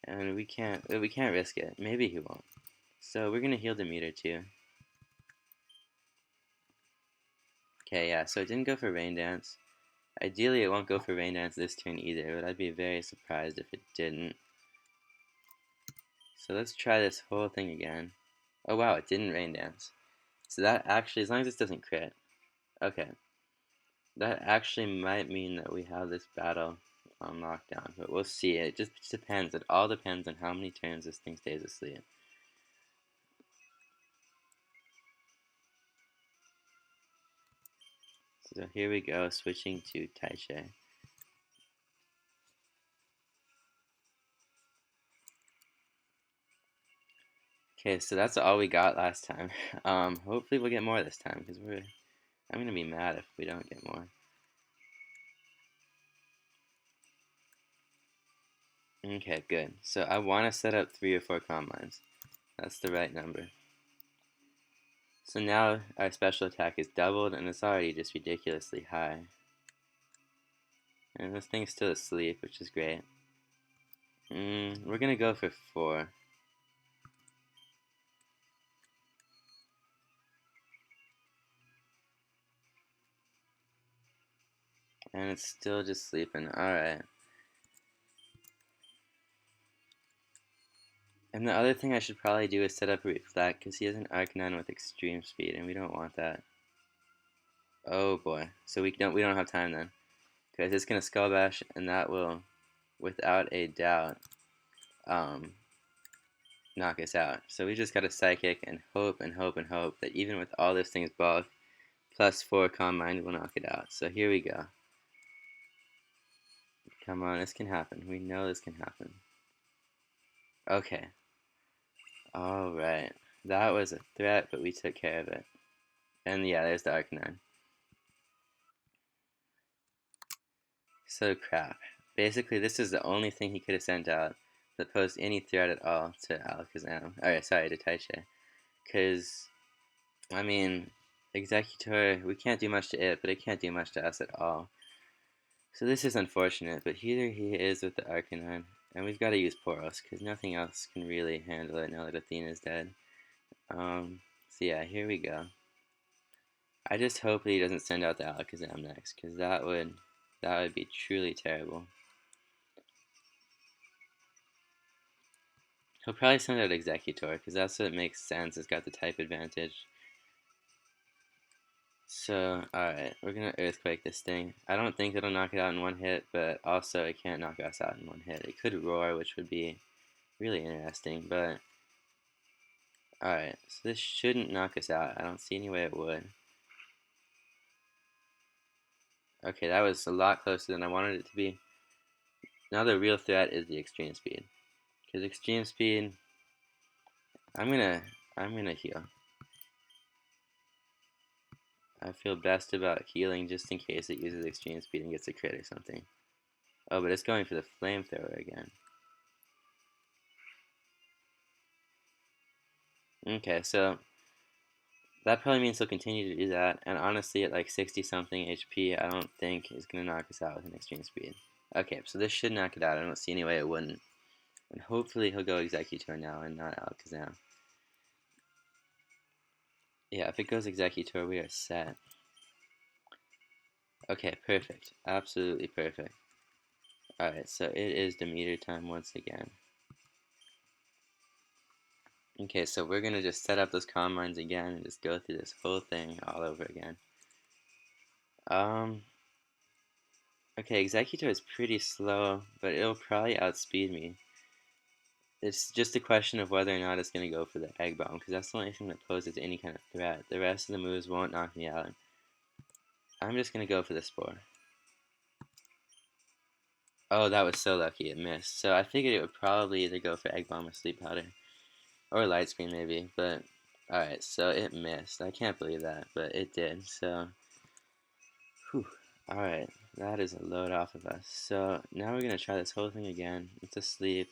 and we can't risk it. Maybe he won't. So we're gonna heal Demeter too. Okay, yeah. So it didn't go for Rain Dance. Ideally, it won't go for Rain Dance this turn either, but I'd be very surprised if it didn't. So let's try this whole thing again. Oh wow, it didn't Rain Dance. So that actually, as long as this doesn't crit, okay. That actually might mean that we have this battle on lockdown, but we'll see. It just depends. It all depends on how many turns this thing stays asleep. So here we go, switching to Taichai. Okay, so that's all we got last time. Hopefully we'll get more this time, because I'm gonna be mad if we don't get more. Okay, good. So I want to set up 3 or 4 Calm Minds. That's the right number. So now our special attack is doubled, and it's already just ridiculously high. And this thing's still asleep, which is great. We're gonna go for 4. And it's still just sleeping. Alright. And the other thing I should probably do is set up a reflect, because he has an Arcanine with extreme speed, and we don't want that. Oh boy. So we don't have time then. Because it's gonna Skull Bash, and that will, without a doubt, um, knock us out. So we just gotta Psychic and hope and hope and hope that even with all this thing's bulk, +4 Calm Mind will knock it out. So here we go. Come on, this can happen. We know this can happen. Okay. Alright. That was a threat, but we took care of it. And yeah, there's the Arcanine. So crap. Basically, this is the only thing he could have sent out that posed any threat at all to Alakazam. Alright, sorry, to Taichi. Because, I mean, Executor, we can't do much to it, but it can't do much to us at all. So this is unfortunate, but here he is with the Arcanine. And we've got to use Poros, because nothing else can really handle it now that Athena's dead. So yeah, here we go. I just hope that he doesn't send out the Alakazam next, because that would be truly terrible. He'll probably send out Executor, because that's what makes sense. It's got the type advantage. So, alright, we're gonna Earthquake this thing. I don't think it'll knock it out in one hit, but also it can't knock us out in one hit. It could Roar, which would be really interesting, but... Alright, so this shouldn't knock us out. I don't see any way it would. Okay, that was a lot closer than I wanted it to be. Now the real threat is the Extreme Speed. Because Extreme Speed... I'm gonna heal. I feel best about healing just in case it uses Extreme Speed and gets a crit or something. Oh, but it's going for the Flamethrower again. Okay, so that probably means he'll continue to do that, and honestly at like 60 something HP, I don't think is going to knock us out with an Extreme Speed. Okay, so this should knock it out. I don't see any way it wouldn't. And hopefully he'll go Executor now and not Alakazam. Yeah, if it goes Executor, we are set. Okay, perfect. Absolutely perfect. Alright, so it is Demeter time once again. Okay, so we're going to just set up those Calm Minds again and just go through this whole thing all over again. Okay, Executor is pretty slow, but it'll probably outspeed me. It's just a question of whether or not it's going to go for the Egg Bomb, because that's the only thing that poses any kind of threat. The rest of the moves won't knock me out. I'm just going to go for the Spore. Oh, that was so lucky it missed. So I figured it would probably either go for Egg Bomb or Sleep Powder. Or Light Screen maybe, but... Alright, so it missed. I can't believe that, but it did, so... Whew. Alright, that is a load off of us. So now we're going to try this whole thing again. It's asleep.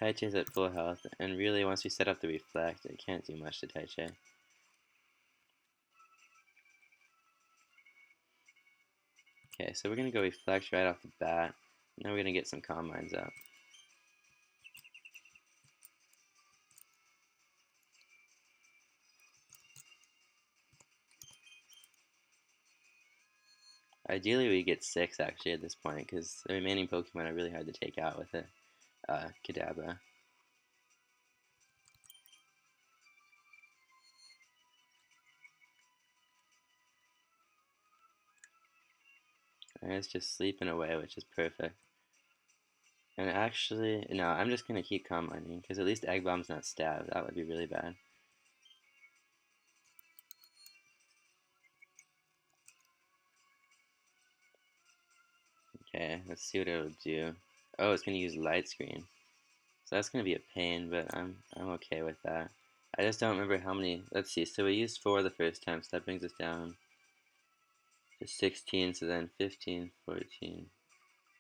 Taichi's at full health, and really once we set up the Reflect, it can't do much to Taichi. Okay, so we're going to go Reflect right off the bat. Now we're going to get some Calm Minds up. Ideally we get 6 actually at this point, because the remaining Pokemon are really hard to take out with it. Kadabra. And it's just sleeping away, which is perfect. And actually, no, I'm just going to keep Calm Minding, because at least Egg Bomb's not Stab. That would be really bad. Okay, let's see what it'll do. Oh, it's going to use Light Screen. So that's going to be a pain, but I'm okay with that. I just don't remember how many. Let's see. So we used 4 the first time, so that brings us down to 16. So then 15, 14,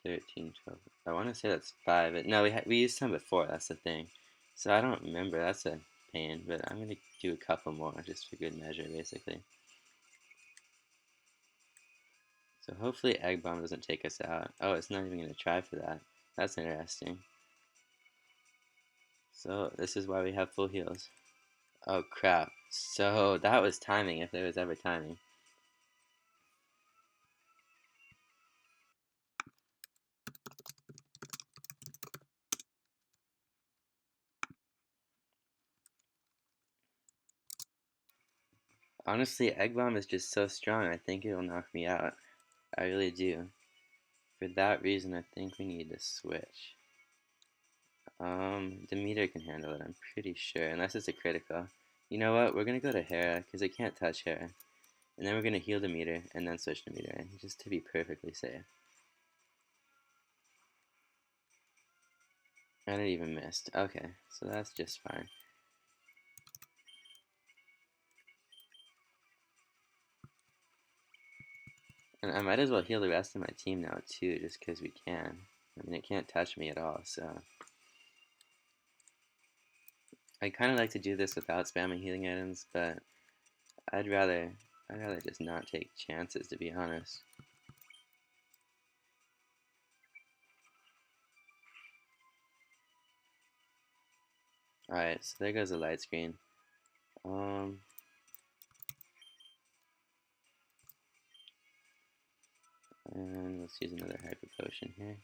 13, 12. I want to say that's 5. No, we used some before. That's the thing. So I don't remember. That's a pain, but I'm going to do a couple more just for good measure, basically. So hopefully Egg Bomb doesn't take us out. Oh, it's not even going to try for that. That's interesting. So this is why we have full heals. Oh crap. So that was timing if there was ever timing. Honestly, Egg Bomb is just so strong, I think it'll knock me out. I really do. For that reason, I think we need to switch. Demeter can handle it, I'm pretty sure, unless it's a critical. You know what, we're gonna go to Hera, because it can't touch Hera. And then we're gonna heal Demeter, and then switch Demeter in, just to be perfectly safe. And it even missed. Okay, so that's just fine. And I might as well heal the rest of my team now too, just because we can. I mean, it can't touch me at all, so... I kind of like to do this without spamming healing items, but I'd rather just not take chances, to be honest. Alright, so there goes the light screen. Um, and let's use another hyper potion here.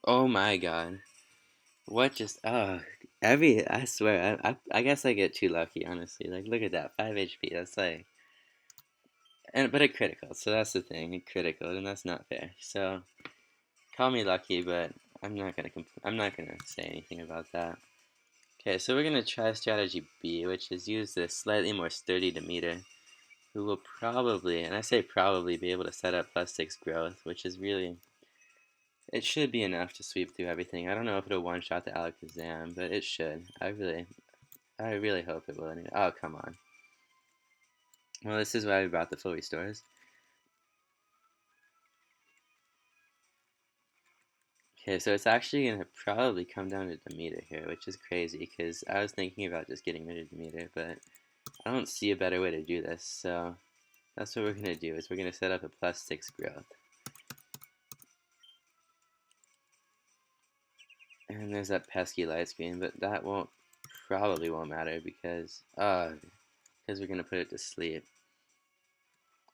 Oh my god. What just, I swear, I guess I get too lucky, honestly. Like, look at that, 5 HP, that's like, but a critical, so that's the thing, a critical, and that's not fair. So, call me lucky, but I'm not gonna say anything about that. Okay, so we're gonna try strategy B, which is use this slightly more sturdy Demeter, who will probably, and I say probably, be able to set up +6 growth, which is really, it should be enough to sweep through everything. I don't know if it'll one-shot the Alakazam, but it should. I really hope it will. Oh, come on. Well, this is why we brought the full restores. Okay, so it's actually going to probably come down to Demeter here, which is crazy, because I was thinking about just getting rid of Demeter, but I don't see a better way to do this, so that's what we're going to do, is we're going to set up a +6 growth. And there's that pesky light screen, but that probably won't matter, because we're going to put it to sleep.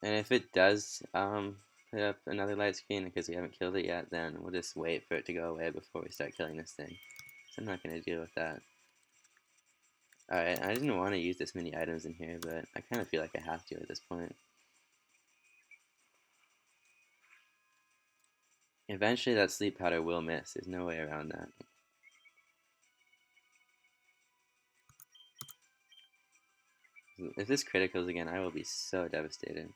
And if it does put up another light screen because we haven't killed it yet, then we'll just wait for it to go away before we start killing this thing. So I'm not going to deal with that. Alright, I didn't want to use this many items in here, but I kind of feel like I have to at this point. Eventually that sleep powder will miss, there's no way around that. If this criticals again, I will be so devastated.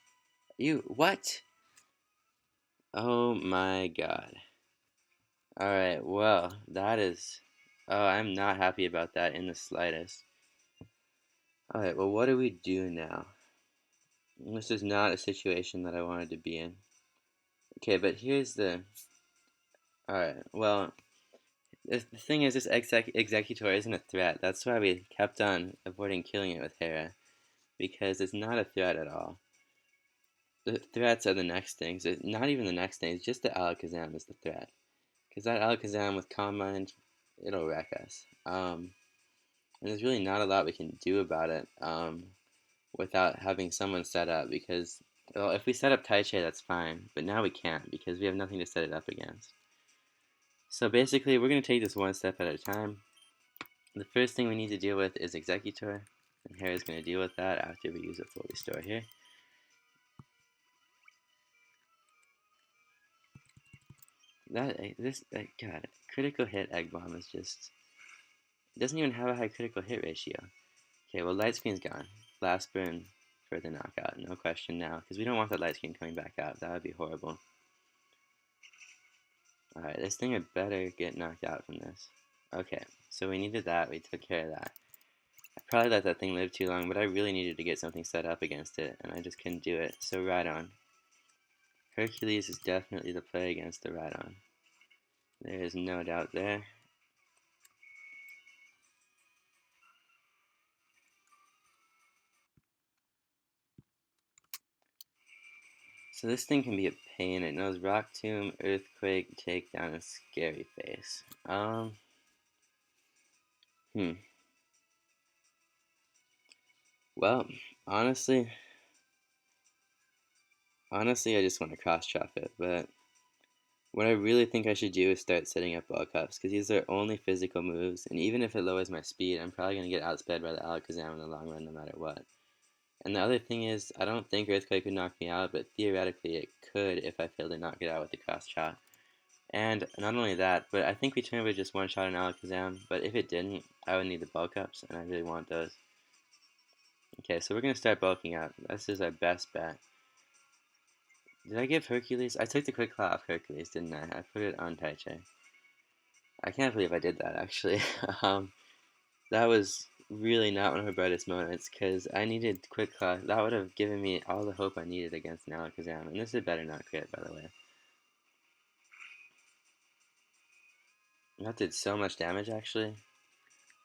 What? Oh my god. Alright, well, that is... Oh, I'm not happy about that in the slightest. Alright, well, what do we do now? This is not a situation that I wanted to be in. Okay, but here's the... Alright, well, the thing is, this Executor isn't a threat. That's why we kept on avoiding killing it with Hera. Because it's not a threat at all. The threats are the next things. Not even the next things, just the Alakazam is the threat. Because that Alakazam with Calm Mind, it'll wreck us. And there's really not a lot we can do about it without having someone set up. Because, well, if we set up Taichi, that's fine. But now we can't because we have nothing to set it up against. So basically, we're going to take this one step at a time. The first thing we need to deal with is Executor. And Hera's going to deal with that after we use a full restore here. God, critical hit Egg Bomb is just... It doesn't even have a high critical hit ratio. Okay, well, light screen's gone. Last burn for the knockout, no question now, because we don't want that light screen coming back out. That would be horrible. Alright, this thing had better get knocked out from this. Okay, so we needed that. We took care of that. I probably let that thing live too long, but I really needed to get something set up against it, and I just couldn't do it. So Rhydon. Hercules is definitely the play against the Rhydon. There is no doubt there. So this thing can be a pain. It knows Rock Tomb, Earthquake, Takedown, and Scary Face. Well, honestly, I just want to cross chop it, but What I really think I should do is start setting up ball cups, because these are only physical moves, and even if it lowers my speed, I'm probably going to get outsped by the Alakazam in the long run no matter what. And the other thing is, I don't think Earthquake would knock me out, but theoretically it could if I fail to knock it out with the cross shot. And not only that, but I think Return would just one-shot an Alakazam, but if it didn't, I would need the bulk ups, and I really want those. Okay, so we're going to start bulking up. This is our best bet. Did I give Hercules? I took the Quick Claw off Hercules, didn't I? I put it on Taichi. I can't believe I did that, actually. That was really not one of my brightest moments, because I needed Quick Claw. That would have given me all the hope I needed against an Alakazam, and this is better not crit, by the way. That did so much damage, actually.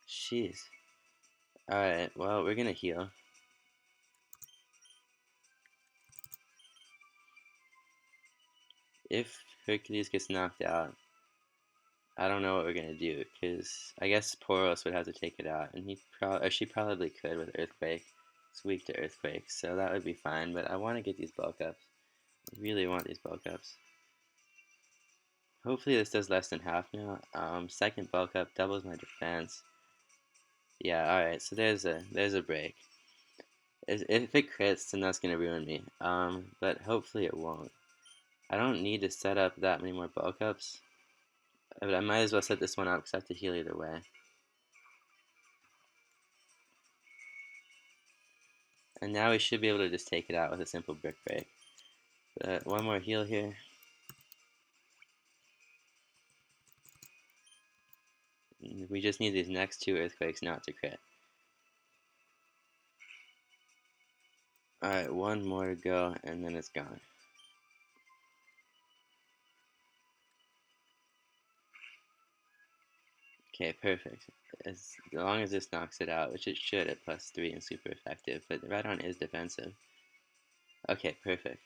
Jeez. Alright, well, we're gonna heal. If Hercules gets knocked out, I don't know what we're gonna do, because I guess Poros would have to take it out, and she probably could with Earthquake. It's weak to Earthquake, so that would be fine, but I want to get these bulk ups. I really want these bulk ups. Hopefully this does less than half now. Second bulk up doubles my defense. Yeah, alright, so there's a break. If it crits, then that's gonna ruin me. But hopefully it won't. I don't need to set up that many more bulk ups, but I might as well set this one up because I have to heal either way. And now we should be able to just take it out with a simple brick break. But one more heal here. We just need these next two earthquakes not to crit. Alright, one more to go, and then it's gone. Okay, perfect. As long as this knocks it out, which it should at +3 and super effective, but Rhydon is defensive. Okay, perfect.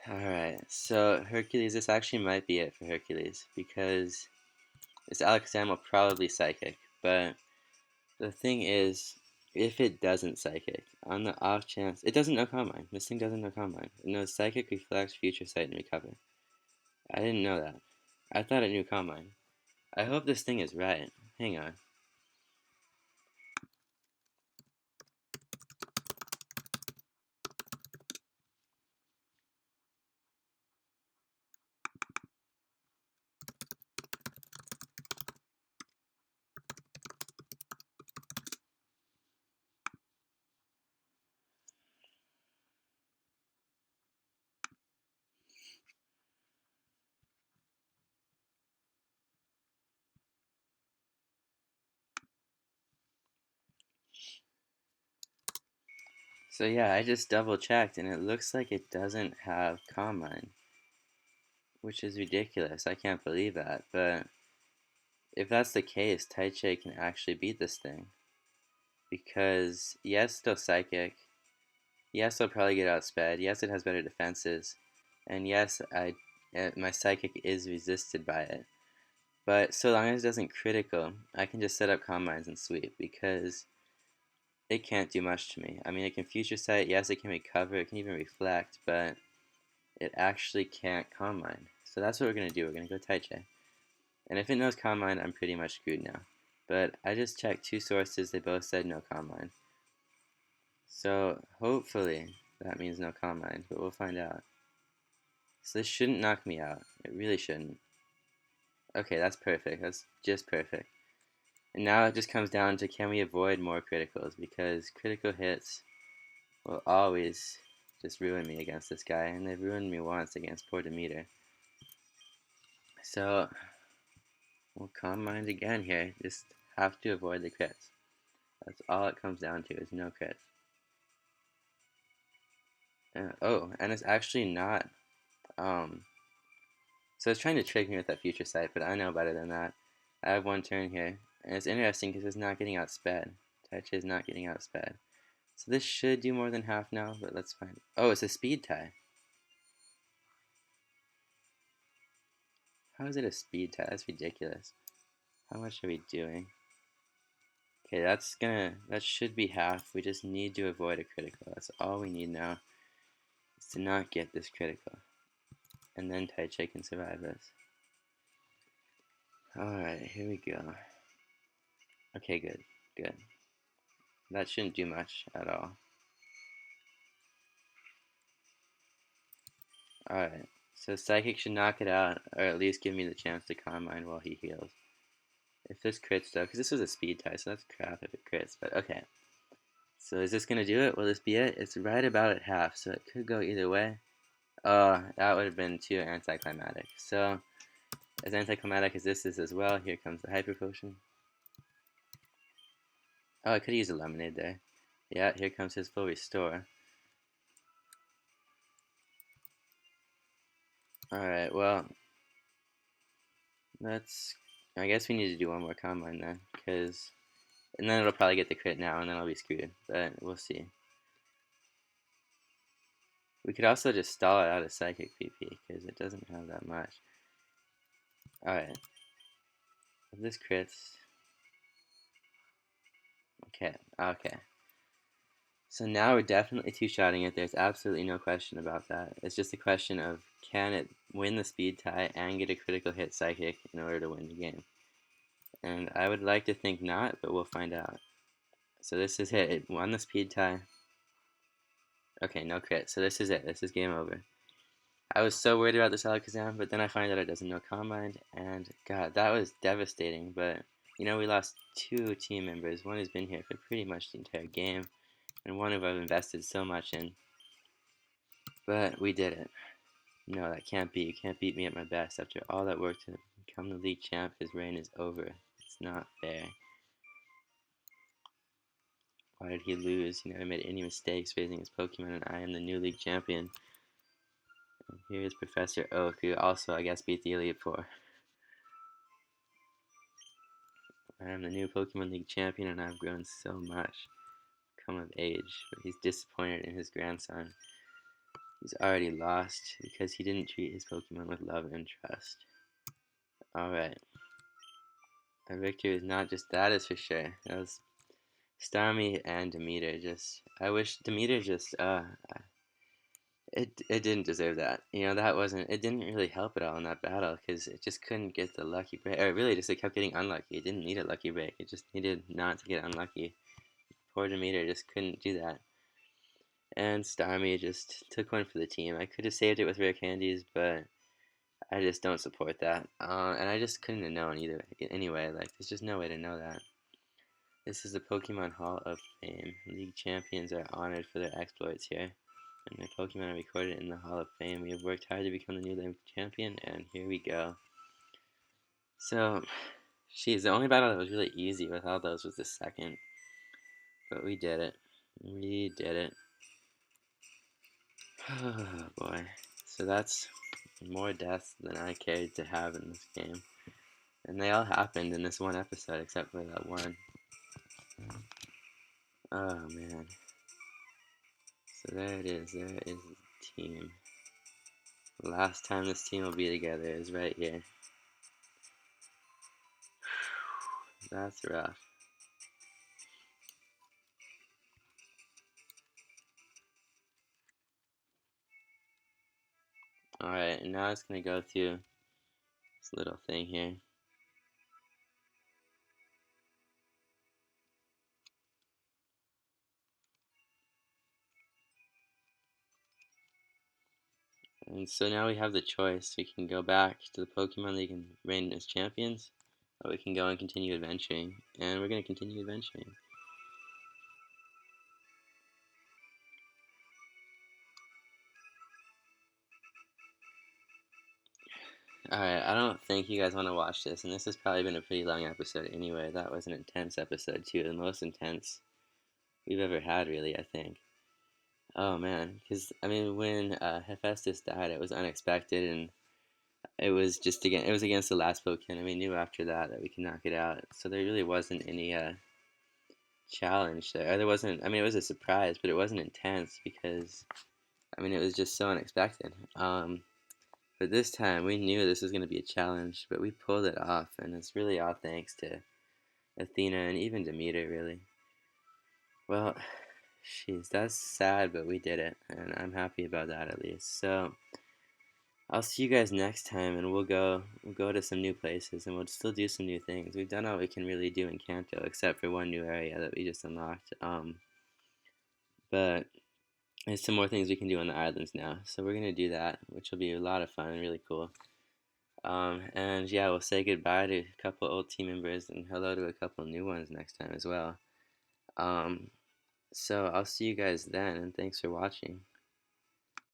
Alright, so Hercules, this actually might be it for Hercules, because this Alakazam will probably Psychic, but the thing is, if it doesn't Psychic, on the off chance, it doesn't know Calm Mind. This thing doesn't know Calm Mind. It knows Psychic, Reflect, Future Sight, and Recover. I didn't know that. I thought it knew Calm Mind. I hope this thing is right. Hang on. So yeah, I just double checked and it looks like it doesn't have Calm Mind, which is ridiculous. I can't believe that, but if that's the case, Taichi can actually beat this thing. Because yes, still Psychic. Yes, I'll probably get outsped. Yes, it has better defenses. And yes, my Psychic is resisted by it. But so long as it doesn't critical, I can just set up Calm Minds and sweep, because it can't do much to me. I mean, it can Future Sight, yes, it can recover, it can even reflect, but it actually can't Calm Mind. So that's what we're going to do. We're going to go Taichi. And if it knows Calm Mind, I'm pretty much screwed now. But I just checked two sources, they both said no Calm Mind. So hopefully that means no Calm Mind, but we'll find out. So this shouldn't knock me out. It really shouldn't. Okay, that's perfect. That's just perfect. And now it just comes down to, can we avoid more criticals, because critical hits will always just ruin me against this guy, and they've ruined me once against poor Demeter. So we'll Calm Mind again here. Just have to avoid the crits. That's all it comes down to, is no crits. Oh, and it's actually not. So it's trying to trick me with that Future Sight, but I know better than that. I have one turn here, and it's interesting because it's not getting outsped. Taichi is not getting outsped. So this should do more than half now, but let's find. Oh, it's a speed tie. How is it a speed tie? That's ridiculous. How much are we doing? Okay, that should be half. We just need to avoid a critical. That's all we need now, is to not get this critical. and then Taichi can survive this. Alright, here we go. Okay, good. Good. That shouldn't do much at all. Alright, so Psychic should knock it out, or at least give me the chance to Calm Mind while he heals. If this crits though, because this was a speed tie, so that's crap if it crits, but okay. So is this going to do it? Will this be it? It's right about at half, so it could go either way. Oh, that would have been too anticlimactic. So, as anticlimactic as this is as well, here comes the Hyper Potion. Oh, I could have used a Lemonade there. Yeah, here comes his full restore. Alright, well, I guess we need to do one more Combine then, because... And then it'll probably get the crit now, and then I'll be screwed. But we'll see. We could also just stall it out of Psychic PP, because it doesn't have that much. Alright. If this crits... Okay. So now we're definitely two-shotting it. There's absolutely no question about that. It's just a question of, can it win the speed tie and get a critical hit Psychic in order to win the game? And I would like to think not, but we'll find out. So this is it. It won the speed tie. Okay, no crit. So this is it. This is game over. I was so worried about this Alakazam, but then I find out it doesn't know Calm Mind, and God, that was devastating. But, you know, we lost 2 team members. One has been here for pretty much the entire game, and one who I've invested so much in. But we did it. No, that can't be. You can't beat me at my best. After all that work to become the league champ, his reign is over. It's not fair. Why did he lose? He never made any mistakes raising his Pokemon, and I am the new league champion. And here is Professor Oak, who also, I guess, beat the Elite Four. I am the new Pokemon League champion, and I've grown so much. Come of age, but he's disappointed in his grandson. He's already lost because he didn't treat his Pokemon with love and trust. Alright. Our victory is not just that, is for sure. That was Starmie and Demeter. I wish Demeter it didn't deserve that. You know, it didn't really help at all in that battle because it just couldn't get the lucky break. Or really, it kept getting unlucky. It didn't need a lucky break. It just needed not to get unlucky. Poor Demeter just couldn't do that. And Starmie just took one for the team. I could have saved it with rare candies, but I just don't support that. And I just couldn't have known either. Anyway, like, there's just no way to know that. This is the Pokemon Hall of Fame. League champions are honored for their exploits here, and their Pokemon are recorded in the Hall of Fame. We have worked hard to become the new league champion, and here we go. So, the only battle that was really easy with all those was the second. But we did it. We did it. Oh boy. So that's more deaths than I cared to have in this game. And they all happened in this one episode, except for that one. Oh man. So there it is. There is the team. The last time this team will be together is right here. That's rough. Alright, and now it's going to go through this little thing here. And so now we have the choice. We can go back to the Pokemon League and reign as champions, or we can go and continue adventuring. And we're going to continue adventuring. Alright, I don't think you guys want to watch this, and this has probably been a pretty long episode anyway. That was an intense episode too, the most intense we've ever had, really, I think. Oh man, because I mean, when Hephaestus died, it was unexpected, and it was against the last Pokemon, and we knew after that we could knock it out. So there really wasn't any challenge there. There wasn't. I mean, it was a surprise, but it wasn't intense because I mean, it was just so unexpected. But this time we knew this was going to be a challenge, but we pulled it off, and it's really all thanks to Athena and even Demeter, really. Well, jeez, that's sad, but we did it, and I'm happy about that at least. So, I'll see you guys next time, and we'll go to some new places, and we'll still do some new things. We've done all we can really do in Kanto, except for one new area that we just unlocked. But there's some more things we can do on the islands now, so we're gonna do that, which will be a lot of fun and really cool. And yeah, we'll say goodbye to a couple old team members and hello to a couple new ones next time as well. Um, so I'll see you guys then, and thanks for watching.